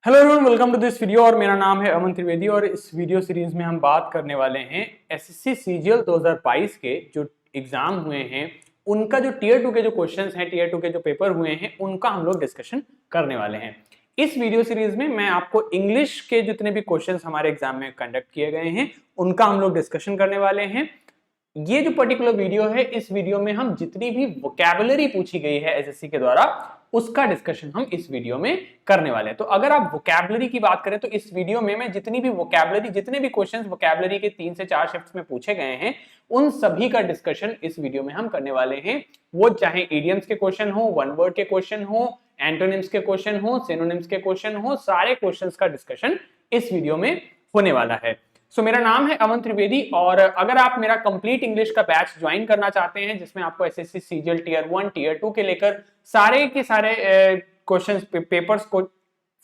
Hello everyone, welcome to this video. और मेरा नाम है अमन त्रिवेदी और इस वीडियो सीरीज में हम बात करने वाले हैं एसएससी सीजीएल 2022 के जो एग्जाम हुए हैं उनका जो टीयर 2 के जो क्वेश्चंस हैं, टीयर 2 के जो पेपर हुए हैं उनका हम लोग डिस्कशन करने वाले हैं। इस वीडियो सीरीज में मैं आपको इंग्लिश के जितने भी क्वेश्चंस हमारे एग्जाम में कंडक्ट किए गए हैं उनका हम लोग डिस्कशन करने वाले हैं। ये जो पर्टिकुलर वीडियो है, इस वीडियो में हम जितनी भी वोकैबुलरी पूछी गई है एसएससी के द्वारा उसका डिस्कशन हम इस वीडियो में करने वाले हैं। तो अगर आप वोकैबुलरी की बात करें तो इस वीडियो में मैं जितनी भी वोकैबुलरी, जितने भी क्वेश्चंस वोकैबुलरी के 3 से 4 शिफ्ट्स में पूछे गए हैं उन सभी का डिस्कशन इस वीडियो में हम करने वाले हैं। वो चाहे इडियम्स के क्वेश्चन हो, वन वर्ड के क्वेश्चन हो, एंटोनिम्स के क्वेश्चन हो, सिनोनिम्स के क्वेश्चन हो, सारे क्वेश्चंस का डिस्कशन इस वीडियो में होने वाला है। मेरा नाम है अमन त्रिवेदी और अगर आप मेरा कंप्लीट इंग्लिश का बैच ज्वाइन करना चाहते हैं जिसमें आपको एसएससी सीजीएल टीयर 1 टीयर 2 के लेकर सारे के सारे क्वेश्चंस पेपर्स को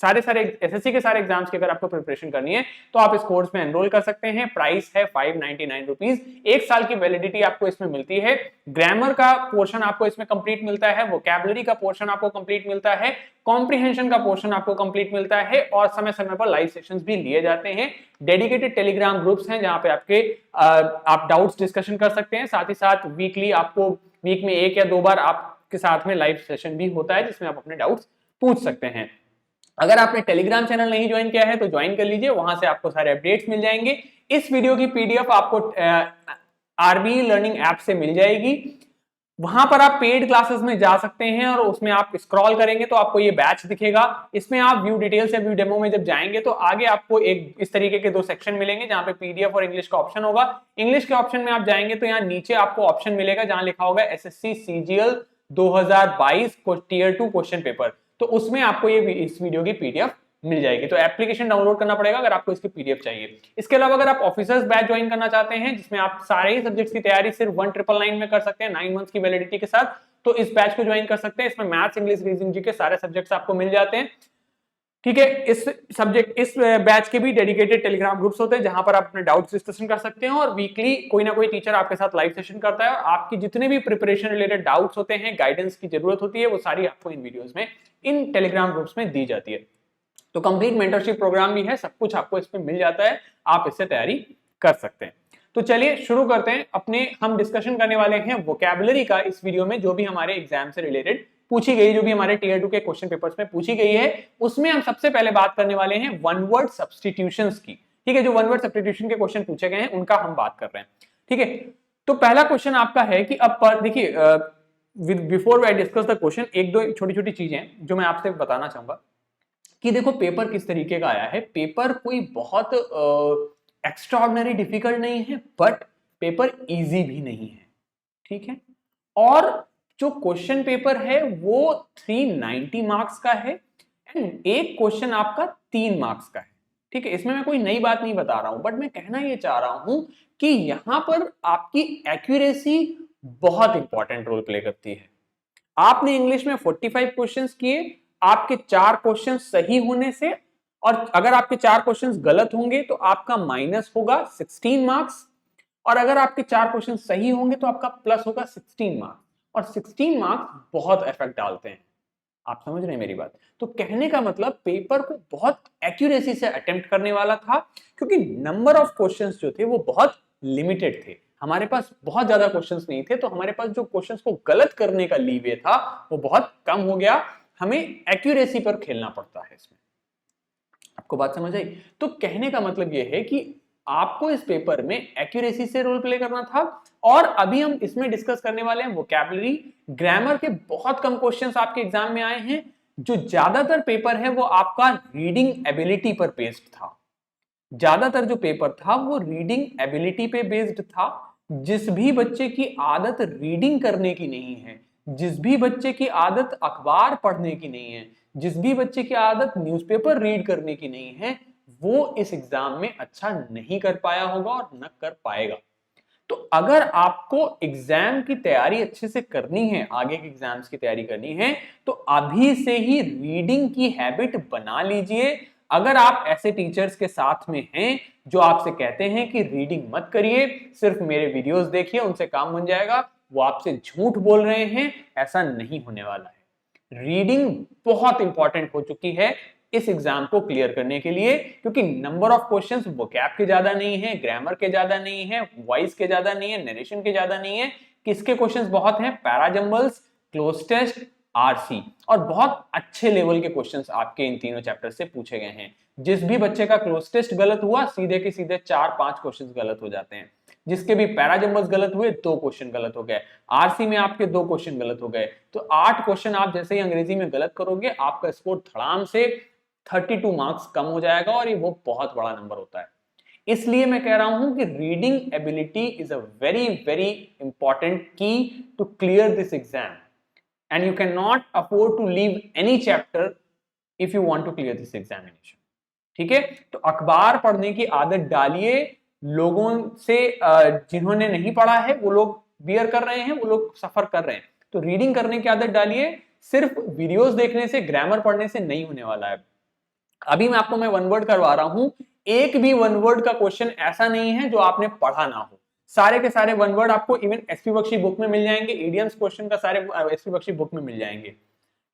सारे एसएससी के सारे एग्जाम्स की अगर आपको प्रिपरेशन करनी है तो आप इस कोर्स में एनरोल कर सकते हैं। प्राइस है 599 रुपीज। 1 साल की वैलिडिटी आपको इसमें मिलती है। ग्रामर का पोर्शन आपको इसमें कंप्लीट मिलता है, वोकैबुलरी का पोर्शन आपको कंप्लीट मिलता है, कॉम्प्रिहेंशन का पोर्शन आपको कंप्लीट मिलता है और समय समय पर लाइव सेशंस भी लिए जाते हैं। डेडिकेटेड टेलीग्राम ग्रुप्स हैं जहां पे आप डाउट्स डिस्कशन कर सकते हैं। साथ ही साथ वीकली आपको वीक में 1 या 2 बार आपके साथ में लाइव सेशन भी होता है जिसमें आप अपने डाउट्स पूछ सकते हैं। अगर आपने टेलीग्राम चैनल नहीं ज्वाइन किया है तो ज्वाइन कर लीजिए, वहां से आपको सारे अपडेट्स मिल जाएंगे। इस वीडियो की पीडीएफ आपको आरबी लर्निंग ऐप से मिल जाएगी। वहां पर आप पेड क्लासेस में जा सकते हैं और उसमें आप स्क्रॉल करेंगे तो आपको ये बैच दिखेगा। इसमें आप व्यू डिटेल्स या व्यू डेमो में जब जाएंगे तो आगे आपको एक इस तरीके के 2 सेक्शन मिलेंगे जहां पे पीडीएफ और इंग्लिश का ऑप्शन होगा। इंग्लिश के ऑप्शन में आप जाएंगे तो यहाँ नीचे आपको ऑप्शन मिलेगा जहां लिखा होगा SSC CGL 2022 tier 2 question paper. तो उसमें आपको ये इस वीडियो की पीडीएफ मिल जाएगी। तो एप्लीकेशन डाउनलोड करना पड़ेगा अगर आपको इसकी पीडीएफ चाहिए। इसके अलावा अगर आप ऑफिसर्स बैच ज्वाइन करना चाहते हैं जिसमें आप सारे ही सब्जेक्ट्स की तैयारी सिर्फ 1999 में कर सकते हैं 9 मंथ्स की वैलिडिटी के साथ, तो इस बैच को ज्वाइन कर सकते हैं। इसमें मैथ्स, इंग्लिश, रीजनिंग जी के सारे सब्जेक्ट्स आपको मिल जाते हैं। ठीक है, इस बैच के भी डेडिकेटेड टेलीग्राम ग्रुप्स होते हैं जहां पर आप अपने डाउट्स डिस्कशन कर सकते हैं और वीकली कोई ना कोई टीचर आपके साथ लाइव सेशन करता है और आपकी जितने भी प्रिपरेशन रिलेटेड डाउट्स होते हैं, गाइडेंस की जरूरत होती है, वो सारी आपको इन वीडियोस में, इन टेलीग्राम ग्रुप्स में दी जाती है। तो कंप्लीट मेंटरशिप प्रोग्राम भी है, सब कुछ आपको इसमें मिल जाता है, आप इससे तैयारी कर सकते हैं। तो चलिए शुरू करते हैं अपने, हम डिस्कशन करने वाले हैं वोकैबुलरी का इस वीडियो में। जो भी हमारे एग्जाम से रिलेटेड पूछी गई, जो भी हमारे टीयर 2 के क्वेश्चन पेपर्स में पूछी गई है, उसमें हम सबसे पहले बात करने वाले हैं वन वर्ड सब्स्टिट्यूशंस की। ठीक है, जो वन वर्ड सब्स्टिट्यूशन के क्वेश्चन पूछे गए हैं उनका हम बात कर रहे हैं। ठीक है, तो पहला क्वेश्चन आपका है कि अब देखिए, before I discuss the question, एक दो छोटी छोटी चीजें जो मैं आपसे बताना चाहूंगा कि देखो पेपर किस तरीके का आया है। पेपर कोई बहुत एक्स्ट्राऑर्डिनरी डिफिकल्ट नहीं है, बट पेपर इजी भी नहीं है। ठीक है, और जो क्वेश्चन पेपर है वो 390 मार्क्स का है एंड एक क्वेश्चन आपका 3 मार्क्स का है। ठीक है, इसमें मैं कोई नई बात नहीं बता रहा हूं, बट मैं कहना ये चाह रहा हूं कि यहां पर आपकी एक्यूरेसी बहुत इंपॉर्टेंट रोल प्ले करती है। आपने इंग्लिश में 45 क्वेश्चंस किए, आपके 4 क्वेश्चन सही होने से, और अगर आपके 4 क्वेश्चंस गलत होंगे तो आपका माइनस होगा 16 मार्क्स, और अगर आपके 4 क्वेश्चन सही होंगे तो आपका प्लस होगा 16 मार्क्स। और 16 मार्क्स बहुत इफेक्ट डालते हैं, आप समझ रहे हैं मेरी बात। तो कहने का मतलब पेपर को बहुत एक्यूरेसी से अटेम्प्ट करने वाला था, क्योंकि नंबर ऑफ क्वेश्चंस जो थे वो बहुत लिमिटेड थे। हमारे पास बहुत ज्यादा क्वेश्चंस नहीं थे, तो हमारे पास जो क्वेश्चंस को गलत करने का लीवे था वो बहुत कम हो गया। हमें एक्यूरेसी पर खेलना पड़ता है इसमें। आपको बात समझ आई? तो कहने का मतलब यह है कि आपको इस पेपर में एक्यूरेसी से रोल प्ले करना था। और अभी हम इसमें डिस्कस करने वाले हैं वोकैबुलरी। ग्रामर के बहुत कम क्वेश्चंस आपके एग्जाम में आए हैं। जो ज्यादातर पेपर है वो आपका रीडिंग एबिलिटी पर बेस्ड था। ज्यादातर जो पेपर था वो रीडिंग एबिलिटी पे बेस्ड था। जिस भी बच्चे की आदत रीडिंग करने की नहीं है, जिस भी बच्चे की आदत अखबार पढ़ने की नहीं है, जिस भी बच्चे की आदत न्यूज़पेपर रीड करने की नहीं है, वो इस एग्जाम में अच्छा नहीं कर पाया होगा और न कर पाएगा। तो अगर आपको एग्जाम की तैयारी अच्छे से करनी है, आगे के एग्जाम्स की तैयारी करनी है, तो अभी से ही रीडिंग की हैबिट बना लीजिए। अगर आप ऐसे टीचर्स के साथ में हैं जो आपसे कहते हैं कि रीडिंग मत करिए, सिर्फ मेरे वीडियोस देखिए उनसे काम बन जाएगा, वो आपसे झूठ बोल रहे हैं। ऐसा नहीं होने वाला है। रीडिंग बहुत इंपॉर्टेंट हो चुकी है। इस एग्जाम को क्लियर करने के लिए, क्योंकि नंबर ऑफ क्वेश्चंस वोकैब के ज्यादा नहीं है, ग्रामर के ज्यादा नहीं है, वॉइस के ज्यादा नहीं है, नरेशन के ज्यादा नहीं है। किसके क्वेश्चंस बहुत हैं? पैराजंबल्स, क्लोज टेस्ट, आरसी, और बहुत अच्छे लेवल के क्वेश्चंस आपके इन तीनों चैप्टर से पूछे गए हैं। जिस भी बच्चे का क्लोज टेस्ट गलत हुआ, सीधे के सीधे 4-5 क्वेश्चंस गलत हो जाते हैं। जिसके भी पैराजंबल्स गलत हुए, 2 क्वेश्चन गलत हो गए। आरसी में आपके 2 क्वेश्चन गलत हो गए। तो 8 क्वेश्चन आप जैसे ही अंग्रेजी में गलत करोगे, आपका स्कोर धड़ाम से 32 मार्क्स कम हो जाएगा, और ये वो बहुत बड़ा नंबर होता है। इसलिए मैं कह रहा हूं कि reading ability is a very very important key to clear this exam, and you can not afford to leave any chapter if you want to clear this examination. ठीक है, तो अखबार पढ़ने की आदत डालिए। लोगों से जिन्होंने नहीं पढ़ा है वो लोग बियर कर रहे हैं, वो लोग सफर कर रहे हैं, तो रीडिंग करने की आदत डालिए। सिर्फ वीडियोस देखने से, ग्रामर पढ़ने से नहीं होने वाला है। अभी मैं आपको वन वर्ड करवा रहा हूं, एक भी वन वर्ड का क्वेश्चन ऐसा नहीं है जो आपने पढ़ा ना हो। सारे के सारे वन वर्ड आपको इवन एसपी बख्शी बुक में मिल जाएंगे, इडियम्स क्वेश्चन का सारे एसपी बख्शी बुक में मिल जाएंगे।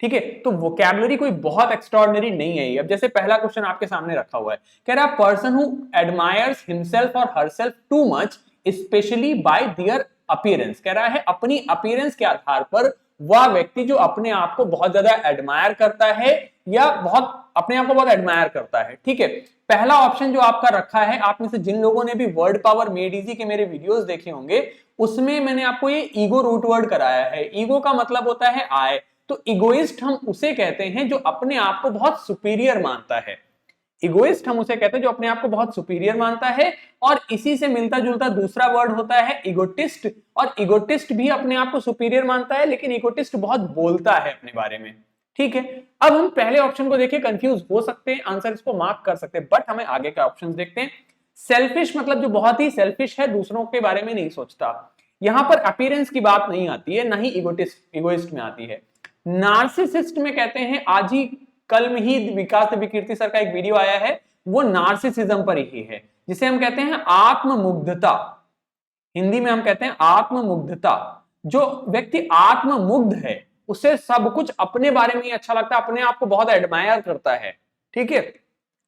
ठीक है, तो वोकैबुलरी कोई बहुत एक्स्ट्राऑर्डिनरी नहीं है। अब जैसे पहला क्वेश्चन आपके सामने रखा हुआ है, कह रहा है पर्सन हु एडमायर्स हिमसेल्फ और herself too much specially bye there appearance. कह रहा है अपनी अपीयरेंस के आधार पर वह व्यक्ति जो अपने आप को बहुत ज्यादा एडमायर करता है, या बहुत अपने आप को बहुत एडमायर करता है। ठीक है, पहला ऑप्शन जो आपका रखा है, आप में से जिन लोगों ने भी वर्ड पावर मेड इजी के मेरे वीडियोस देखे होंगे, उसमें मैंने आपको ये ईगो रूट वर्ड कराया है। ईगो का मतलब होता है आय। तो इगोइस्ट हम उसे कहते हैं जो अपने आप को बहुत सुपीरियर मानता है। इगोइस्ट हम उसे कहते हैं जो अपने आप को बहुत सुपीरियर मानता है। और इसी से मिलता जुलता दूसरा वर्ड होता है इगोटिस्ट, और इगोटिस्ट भी अपने आप को सुपीरियर मानता है, लेकिन इगोटिस्ट बहुत बोलता है अपने बारे में। ठीक है, अब हम पहले ऑप्शन को देखें, कंफ्यूज हो सकते हैं, आंसर इसको मार्क कर सकते हैं, बट हमें आगे के ऑप्शन देखते हैं। सेल्फिश मतलब जो बहुत ही सेल्फिश है, दूसरों के बारे में नहीं सोचता। यहां पर अपीयरेंस की बात नहीं आती है, ना ही इगोइस्ट में आती है। नार्सिसिस्ट में कहते हैं, आज ही कल में ही विकास विकीर्ति सर का एक वीडियो आया है, वो नार्सिसिज्म पर ही है, जिसे हम कहते हैं आत्ममुग्धता। हिंदी में हम कहते हैं आत्ममुग्धता। जो व्यक्ति आत्ममुग्ध है, उसे सब कुछ अपने बारे में ही अच्छा लगता है, अपने आप को बहुत एडमायर करता है। ठीक है,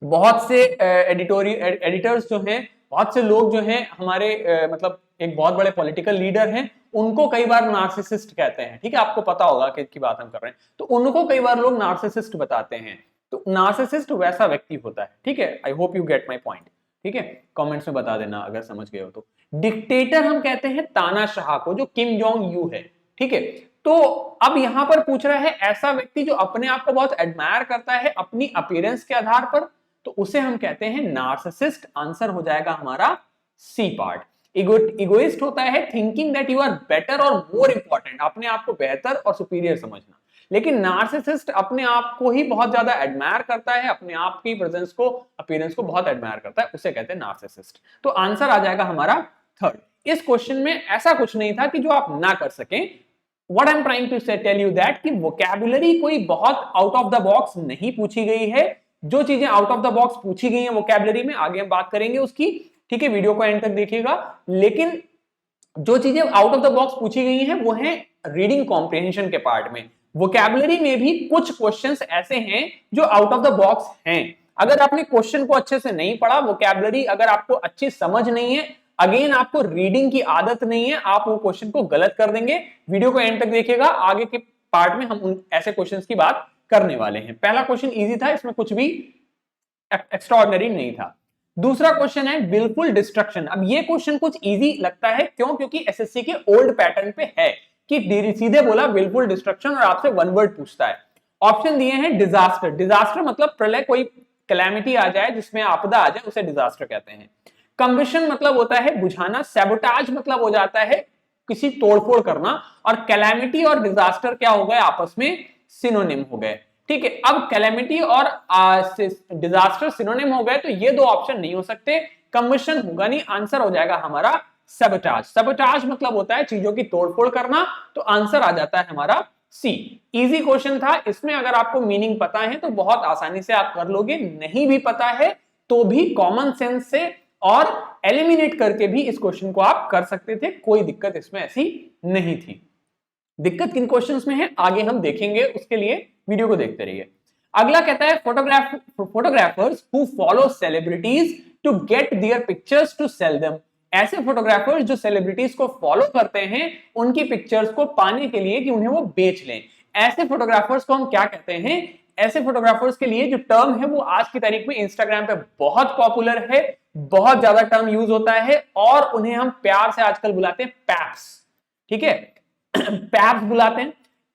बहुत से एडिटर्स जो हैं, बहुत से लोग जो हैं हमारे मतलब एक बहुत बड़े पॉलिटिकल लीडर हैं, उनको कई बार नार्सिसिस्ट कहते हैं। ठीक है, आपको पता होगा कि बात हम कर रहे हैं, तो उनको कई बार लोग नार्सिसिस्ट बताते हैं। तो नार्सिसिस्ट वैसा व्यक्ति होता है। ठीक है, I hope you get my point. ठीक है, कमेंट्स में बता देना अगर समझ गए हो तो। डिक्टेटर हम कहते हैं तानाशाह को, जो किम जोंग यू है। ठीक है, तो अब यहां पर पूछ रहा है ऐसा व्यक्ति जो अपने आप को बहुत एडमायर करता है अपनी अपीयरेंस के आधार पर, तो उसे हम कहते हैं नार्सिसिस्ट। आंसर हो जाएगा हमारा सी पार्ट। इगोइस्ट होता है thinking that you are better और मोर इंपॉर्टेंट, अपने आप को बेहतर और सुपीरियर समझना। लेकिन नार्सिसिस्ट अपने आप को ही बहुत ज्यादा एडमायर करता है, अपने आप की प्रेजेंस को, अपीयरेंस को बहुत एडमायर करता है, उसे कहते हैं नार्सिसिस्ट। तो आंसर आ जाएगा हमारा थर्ड। इस क्वेश्चन में ऐसा कुछ नहीं था कि जो आप ना कर सकें। What I am trying to tell you that कि वोकैबुलरी कोई बहुत आउट ऑफ द बॉक्स नहीं पूछी गई है। जो चीजें आउट ऑफ द बॉक्स पूछी गई हैं वोकैबुलरी में, आगे हम बात करेंगे उसकी। ठीक है, वीडियो को एंड तक देखिएगा। लेकिन जो चीजें आउट ऑफ द बॉक्स पूछी गई हैं वो है रीडिंग कॉम्प्रिहेंशन के पार्ट में। वोकैबुलरी में भी कुछ क्वेश्चंस ऐसे हैं जो आउट ऑफ द बॉक्स हैं। अगर आपने क्वेश्चन को अच्छे से नहीं पढ़ा, वोकैबुलरी अगर आपको अच्छी समझ नहीं है, अगेन आपको रीडिंग की आदत नहीं है, आप वो क्वेश्चन को गलत कर देंगे। वीडियो को एंड तक देखिएगा, आगे के पार्ट में हम उन ऐसे क्वेश्चंस की बात करने वाले हैं। पहला क्वेश्चन इजी था, इसमें कुछ भी एक्स्ट्राऑर्डिनरी नहीं था। दूसरा क्वेश्चन है विलफुल डिस्ट्रक्शन। अब ये क्वेश्चन कुछ इजी लगता है, क्यों? क्योंकि एसएससी के ओल्ड पैटर्न पे है कि सीधे बोला विलफुल डिस्ट्रक्शन और आपसे वन वर्ड पूछता है। ऑप्शन दिए हैं डिजास्टर। डिजास्टर मतलब प्रलय, कोई कैलेमिटी आ जाए, जिसमें आपदा आ जाए, उसे डिजास्टर कहते हैं। कंबशन मतलब होता है बुझाना। सैबोटाज मतलब हो जाता है किसी तोड़फोड़ करना। और कैलेमिटी और डिजास्टर क्या हो गए? आपस में सिनोनिम हो गए। ठीक है, अब कैलेमिटी और डिजास्टर सिनोनिम हो गए, तो ये दो ऑप्शन नहीं हो सकते। कंबशन होगा नहीं, आंसर हो जाएगा हमारा सैबोटाज। सैबोटाज मतलब होता है चीजों की तोड़फोड़ करना, तो आंसर आ जाता है हमारा सी। इजी क्वेश्चन था, इसमें अगर आपको मीनिंग पता है तो बहुत आसानी से आप कर लोगे। नहीं भी पता है तो भी कॉमन सेंस से और एलिमिनेट करके भी इस क्वेश्चन को आप कर सकते थे, कोई दिक्कत इसमें ऐसी नहीं थी। दिक्कत किन क्वेश्चंस में है आगे हम देखेंगे, उसके लिए वीडियो को देखते रहिए। अगला कहता है photographers who follow celebrities to get their pictures to sell them. ऐसे फोटोग्राफर्स जो सेलिब्रिटीज को फॉलो करते हैं उनकी पिक्चर्स को पाने के लिए कि उन्हें वो बेच लें, ऐसे फोटोग्राफर्स को हम क्या कहते हैं? ऐसे फोटोग्राफर्स के लिए जो टर्म है वो आज की तारीख में इंस्टाग्राम पे बहुत पॉपुलर है, बहुत ज्यादा टर्म यूज होता है और उन्हें हम प्यार से आजकल बुलाते हैं पैप्स। ठीक है पैप्स बुलाते हैं।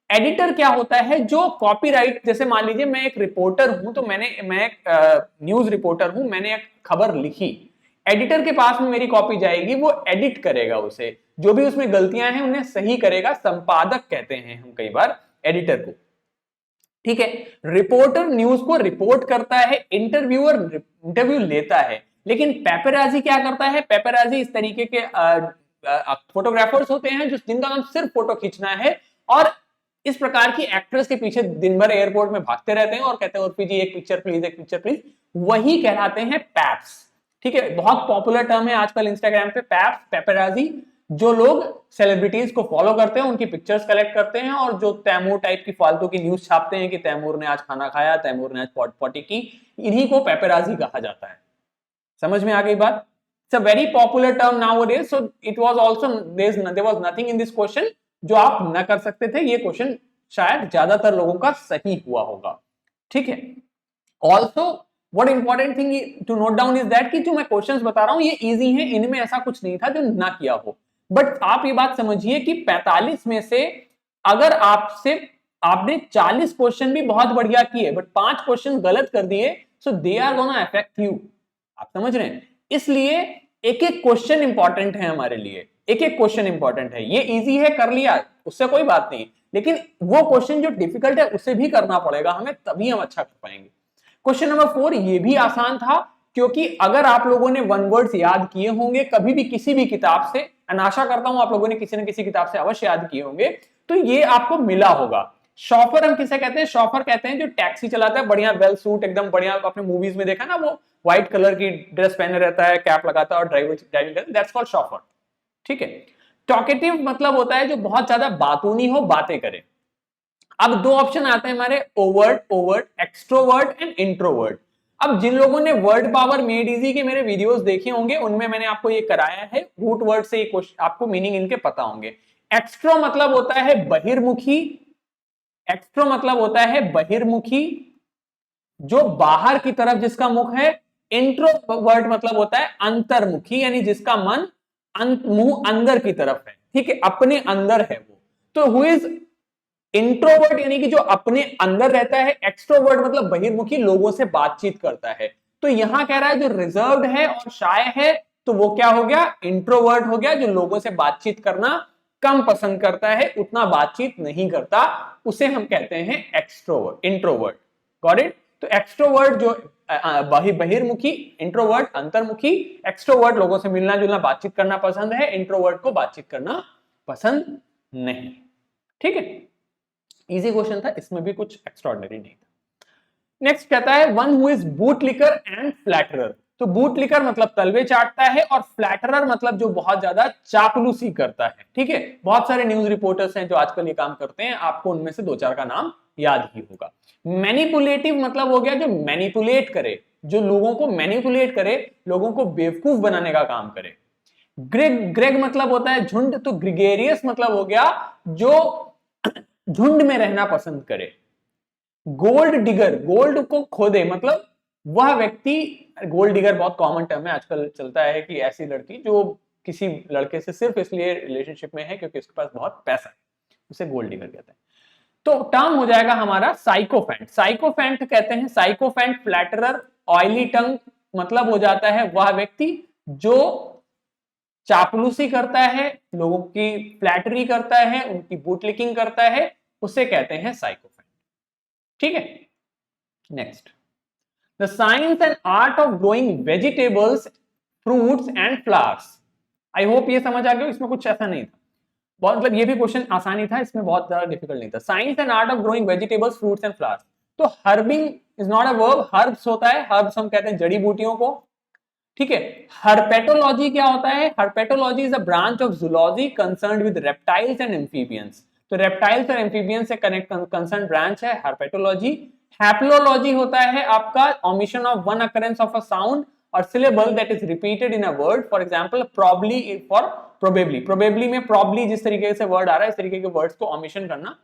एडिटर क्या होता है? जो कॉपीराइट, जैसे मान लीजिए मैं एक रिपोर्टर हूं, तो मैं एक न्यूज रिपोर्टर हूं, मैंने एक खबर लिखी, एडिटर के पास में मेरी कॉपी जाएगी, वो एडिट करेगा, उसे जो भी उसमें गलतियां हैं उन्हें सही करेगा। संपादक कहते हैं हम कई बार एडिटर को। ठीक है, रिपोर्टर न्यूज को रिपोर्ट करता है, इंटरव्यूअर इंटरव्यू लेता है, लेकिन पेपराजी क्या करता है? पेपराजी इस तरीके के फोटोग्राफर्स होते हैं जो जिनका काम सिर्फ फोटो खींचना है और इस प्रकार की एक्ट्रेस के पीछे दिन भर एयरपोर्ट में भागते रहते हैं और कहते हैं उर्फी जी एक पिक्चर प्लीज, एक पिक्चर प्लीज, वही कहलाते हैं पैप्स। ठीक है, बहुत पॉपुलर टर्म है आजकल इंस्टाग्राम पे पैप्स, पेपराजी। जो लोग सेलिब्रिटीज को फॉलो करते हैं, उनकी पिक्चर्स कलेक्ट करते हैं और जो तैमूर टाइप की फालतू की न्यूज छापते हैं कि तैमूर ने आज खाना खाया, तैमूर ने आज पॉटी की, इन्हीं को पेपराजी कहा जाता है। समझ में आ गई बात? It's a very popular term nowadays, so it was also there was nothing in this question जो आप न कर सकते थे। ये क्वेश्चन शायद ज्यादातर लोगों का सही हुआ होगा। ठीक है, also what important thing to note down is that कि जो मैं क्वेश्चंस बता रहा हूं ये इजी है, इनमें ऐसा कुछ नहीं था जो ना किया हो। बट आप ये बात समझिए कि 45 में से अगर आपने 40 क्वेश्चन भी बहुत बढ़िया किए बट 5 क्वेश्चन गलत कर दिए, so they are gonna affect you. आप समझ रहे हैं? इसलिए एक एक क्वेश्चन इंपॉर्टेंट है हमारे लिए, एक एक क्वेश्चन इंपॉर्टेंट है। ये इजी है, कर लिया, उससे कोई बात नहीं, लेकिन वो क्वेश्चन जो डिफिकल्ट है उसे भी करना पड़ेगा हमें, तभी हम अच्छा कर पाएंगे। क्वेश्चन नंबर 4 ये भी आसान था, क्योंकि अगर आप लोगों ने वन वर्ड्स याद किए होंगे कभी भी किसी भी किताब से, आशा करता हूं आप लोगों ने किसी न किसी किताब से अवश्य याद किए होंगे, तो ये आपको मिला होगा। शॉफर हम किसे कहते हैं? शॉफर कहते हैं जो टैक्सी चलाता है, बढ़िया वेल सूट, एकदम बढ़िया, आपने मूवीज में देखा ना, वो व्हाइट कलर की ड्रेस पहने रहता है, कैप लगाता है और ड्राइविंग करता है, दैट्स कॉल्ड शॉफर। ठीक है, टॉकेटिव मतलब होता है जो बहुत ज्यादा बातूनी हो, बातें करे। अब दो ऑप्शन आते हैं हमारे, ओवर्ट, एक्सट्रोवर्ट एंड इंट्रोवर्ट। अब जिन लोगों ने वर्ड पावर मेड इजी के मेरे वीडियोस देखे होंगे उनमें मैंने आपको ये कराया है, रूट वर्ड से आपको मीनिंग इनके पता होंगे। एक्सट्रो मतलब होता है बहिर्मुखी, एक्सट्रो मतलब होता है बहिर्मुखी, जो बाहर की तरफ जिसका मुख है। इंट्रोवर्ट मतलब होता है अंतर्मुखी, यानी जिसका मन मुंह अंदर की तरफ है। ठीक है, अपने अंदर है वो। तो हु इज इंट्रोवर्ट, यानी कि जो अपने अंदर रहता है। एक्सट्रोवर्ट मतलब बहिर्मुखी, लोगों से बातचीत करता है। तो यहां कह रहा है जो रिजर्व्ड है और शाय है, तो वो क्या हो गया? इंट्रोवर्ट हो गया। जो लोगों से बातचीत करना कम पसंद करता है, उतना बातचीत नहीं करता, उसे हम कहते हैं एक्सट्रोवर्ट, इंट्रोवर्ट। Got it? तो एक्सट्रोवर्ट जो बहिर्मुखी, इंट्रोवर्ट अंतर्मुखी, एक्सट्रोवर्ट लोगों से मिलना जुलना बातचीत करना पसंद है, इंट्रोवर्ट को बातचीत करना पसंद नहीं। ठीक है, इजी क्वेश्चन था, इसमें भी कुछ एक्स्ट्राऑर्डिनरी नहीं था। नेक्स्ट कहता है one who is bootlicker and flatterer. तो बूटलिकर मतलब तलवे चाटता है और फ्लैटरर मतलब जो बहुत ज्यादा चापलूसी करता है। ठीक है, बहुत सारे न्यूज रिपोर्टर्स हैं जो आजकल ये काम करते हैं, आपको उनमें से दो चार का नाम याद ही होगा। मैनिपुलेटिव मतलब हो गया जो मैनिपुलेट करे, जो लोगों को मैनिपुलेट करे, लोगों को बेवकूफ बनाने का काम करे। ग्रेग मतलब होता है झुंड, तो ग्रिगेरियस मतलब हो गया जो झुंड में रहना पसंद करे। गोल्ड डिगर, गोल्ड को खोदे मतलब वह व्यक्ति, गोल्ड डिगर बहुत कॉमन टर्म है आजकल, चलता है कि ऐसी लड़की जो किसी लड़के से सिर्फ इसलिए रिलेशनशिप में है क्योंकि उसके पास बहुत पैसा है, उसे गोल्ड डिगर कहते हैं। तो टर्म हो जाएगा हमारा साइकोफेंट। साइकोफेंट कहते हैं, साइकोफेंट, फ्लैटरर, ऑयली टंग मतलब हो जाता है वह व्यक्ति जो चापलूसी करता है, लोगों की फ्लैटरी करता है, उनकी बूटलिकिंग करता है, उसे कहते हैं साइकोफेंट। ठीक है, next, the science and art of growing vegetables, fruits and flowers. I hope ये समझ आ गया, इसमें कुछ ऐसा नहीं था, बहुत मतलब ये भी क्वेश्चन आसानी था, इसमें बहुत ज्यादा डिफिकल्ट नहीं था। Science and art of growing vegetables, fruits and flowers. तो herbing is not a verb, herbs होता है, हर्ब्स हम कहते हैं जड़ी बूटियों को। ठीक है, हर्पेटोलॉजी क्या होता है? Herpetology is a branch of zoology concerned with reptiles and amphibians. तो रेप्टाइल्स और एम्फीबियंस से कनेक्ट कंसर्न ब्रांच है हर्पेटोलॉजी। हैप्लोलॉजी होता है आपका omission of one occurrence of a sound or syllable that is repeated in a word. For example, probably for probably. Probably में probably जिस तरीके से वर्ड आ रहा है इस तरीके के वर्ड्स को omission करना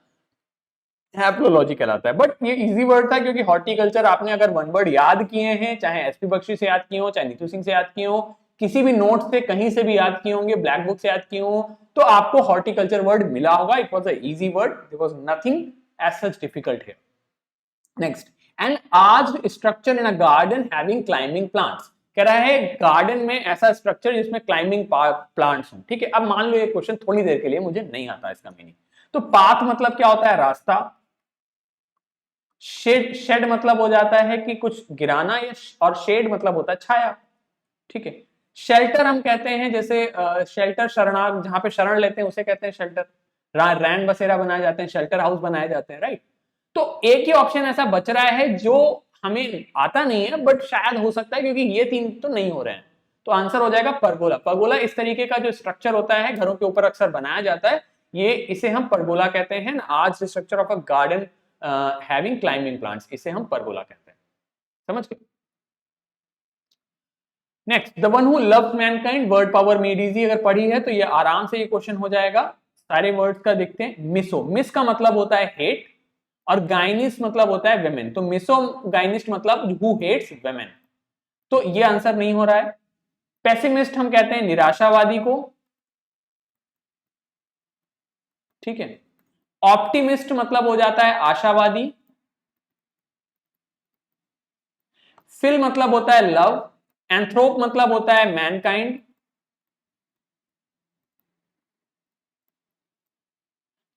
हैप्लोलॉजी कहलाता है। बट ये इजी वर्ड था क्योंकि हॉर्टिकल्चर आपने अगर वन वर्ड याद किए हैं, चाहे एसपी बख्शी से याद किए हो, चाहे नीतू सिंह से याद किए हो, किसी भी नोट से कहीं से भी याद किए होंगे, ब्लैक बुक से याद किए हो, तो आपको हॉर्टिकल्चर वर्ड मिला होगा। It was a easy word, there was nothing as such difficult here. Next, an arched structure in a garden having climbing plants. कह रहा है गार्डन में ऐसा स्ट्रक्चर जिसमें क्लाइंबिंग प्लांट्स हो। ठीक है, अब मान लो ये क्वेश्चन थोड़ी देर के लिए मुझे नहीं आता इसका मीनिंग। तो पाथ मतलब क्या होता है? रास्ता। शेड, शेड मतलब हो जाता है कि कुछ गिराना, या और शेड मतलब होता है छाया। ठीक है, शेल्टर हम कहते हैं, जैसे शेल्टर शरणार्थ, जहां पे शरण लेते हैं उसे कहते हैं शेल्टर। रैन बसेरा बनाए जाते हैं, शेल्टर हाउस बनाए जाते हैं, राइट। तो एक ही ऑप्शन ऐसा बच रहा है जो हमें आता नहीं है बट शायद हो सकता है, क्योंकि ये तीन तो नहीं हो रहे हैं। तो आंसर हो जाएगा परगोला। परगोला इस तरीके का जो स्ट्रक्चर होता है घरों के ऊपर अक्सर बनाया जाता है, ये इसे हम परगोला कहते हैं। आज structure of a garden having climbing plants, इसे हम परगोला कहते हैं। समझ गए? Next, the one who loves Mankind, word power made easy. अगर पढ़ी है तो ये आराम से ये क्वेश्चन हो जाएगा। सारे वर्ड्स का देखते हैं। मिसो, मिस का मतलब होता है हेट, और गाइनिस मतलब होता है वेमेन। तो मिसो गाइनिस्ट मतलब हु हेट्स वेमेन, तो ये आंसर नहीं हो रहा है। पेसिमिस्ट हम कहते हैं निराशावादी को। ठीक है, ऑप्टिमिस्ट मतलब हो जाता है आशावादी। फिल मतलब होता है लव। एंथ्रोप मतलब होता है मैनकाइंड।